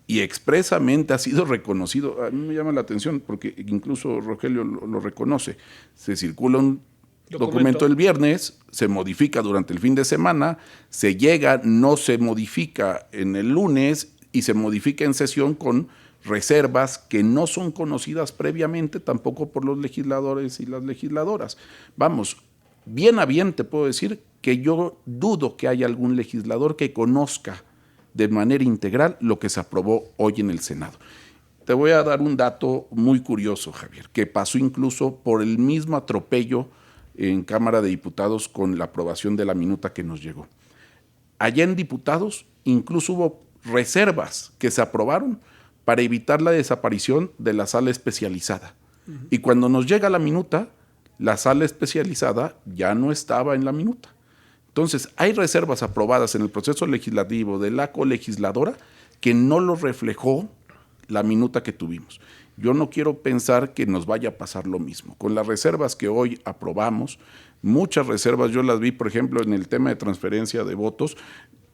y expresamente ha sido reconocido, a mí me llama la atención porque incluso Rogelio lo reconoce, se circula un documento el viernes, se modifica durante el fin de semana, se llega, no se modifica en el lunes y se modifica en sesión con reservas que no son conocidas previamente tampoco por los legisladores y las legisladoras. Vamos, bien a bien te puedo decir que yo dudo que haya algún legislador que conozca de manera integral lo que se aprobó hoy en el Senado. Te voy a dar un dato muy curioso, Javier, que pasó incluso por el mismo atropello en Cámara de Diputados con la aprobación de la minuta que nos llegó. Allá en Diputados incluso hubo reservas que se aprobaron para evitar la desaparición de la sala especializada. Y cuando nos llega la minuta, la sala especializada ya no estaba en la minuta. Entonces, hay reservas aprobadas en el proceso legislativo de la colegisladora que no lo reflejó la minuta que tuvimos. Yo no quiero pensar que nos vaya a pasar lo mismo. Con las reservas que hoy aprobamos, muchas reservas, yo las vi, por ejemplo, en el tema de transferencia de votos,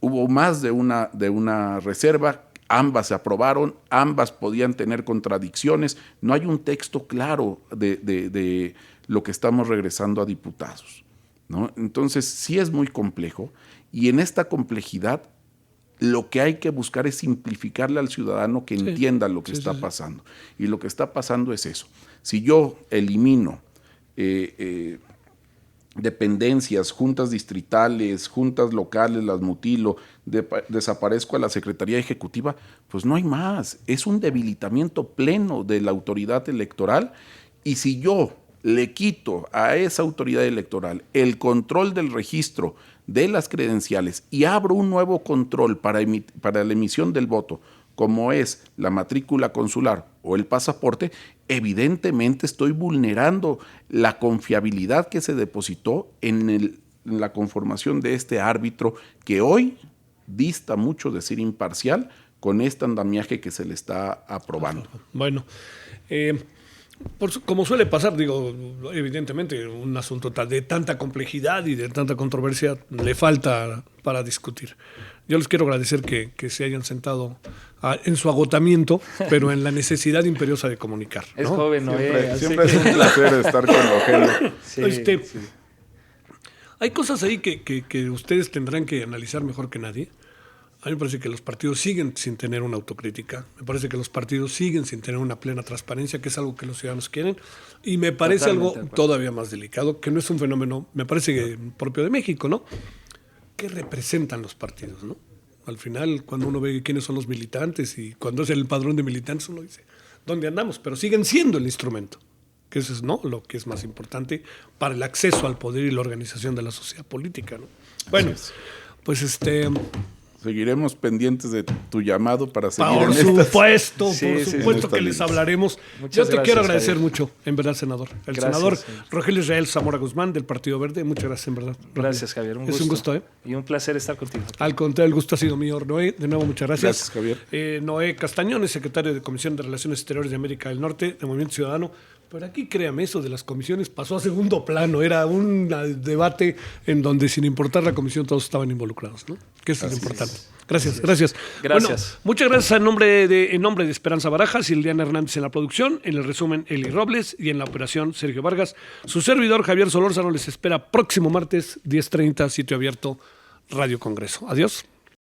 hubo más de una reserva. Ambas se aprobaron, ambas podían tener contradicciones. No hay un texto claro de lo que estamos regresando a diputados, ¿no? Entonces, sí es muy complejo y en esta complejidad lo que hay que buscar es simplificarle al ciudadano que entienda lo que está pasando. Y lo que está pasando es eso. Si yo elimino dependencias, juntas distritales, juntas locales, las mutilo, desaparezco a la Secretaría Ejecutiva, pues no hay más. Es un debilitamiento pleno de la autoridad electoral y si yo le quito a esa autoridad electoral el control del registro de las credenciales y abro un nuevo control para la emisión del voto, como es la matrícula consular o el pasaporte, evidentemente estoy vulnerando la confiabilidad que se depositó en la conformación de este árbitro que hoy dista mucho de ser imparcial con este andamiaje que se le está aprobando. Bueno, como suele pasar, digo, evidentemente un asunto de tanta complejidad y de tanta controversia le falta para discutir. Yo les quiero agradecer que se hayan sentado en su agotamiento, pero en la necesidad imperiosa de comunicar, ¿no? Es joven, Noé. Siempre es un placer estar con Rogelio. Sí, sí. Hay cosas ahí que ustedes tendrán que analizar mejor que nadie. A mí me parece que los partidos siguen sin tener una autocrítica. Me parece que los partidos siguen sin tener una plena transparencia, que es algo que los ciudadanos quieren. Y me parece Totalmente algo todavía más delicado, que no es un fenómeno, me parece que propio de México, ¿no? ¿Qué representan los partidos, no? Al final, cuando uno ve quiénes son los militantes y cuando es el padrón de militantes, uno dice, ¿dónde andamos? Pero siguen siendo el instrumento, que eso es, ¿no?, lo que es más importante para el acceso al poder y la organización de la sociedad política, ¿no? Bueno, pues Seguiremos pendientes de tu llamado para seguir por en supuesto en que les esta hablaremos. Muchas Yo te gracias, quiero agradecer Javier. mucho, en verdad, senador. El Gracias, senador señor. Rogelio Israel Zamora Guzmán, del Partido Verde. Muchas gracias, en verdad. Gracias, Javier. Es un gusto, ¿eh? Y un placer estar contigo. Al contrario, el gusto ha sido mío, Noé. De nuevo, muchas gracias. Gracias, Javier. Noé Castañón es secretario de Comisión de Relaciones Exteriores de América del Norte, de Movimiento Ciudadano. Pero aquí, créame, eso de las comisiones pasó a segundo plano. Era un debate en donde, sin importar la comisión, todos estaban involucrados, ¿no? Que eso es lo importante. Gracias. Gracias. Bueno, muchas gracias en nombre de Esperanza Barajas y Liliana Hernández en la producción, en el resumen Eli Robles y en la operación Sergio Vargas. Su servidor Javier Solórzano les espera próximo martes 10:30, sitio abierto Radio Congreso. Adiós.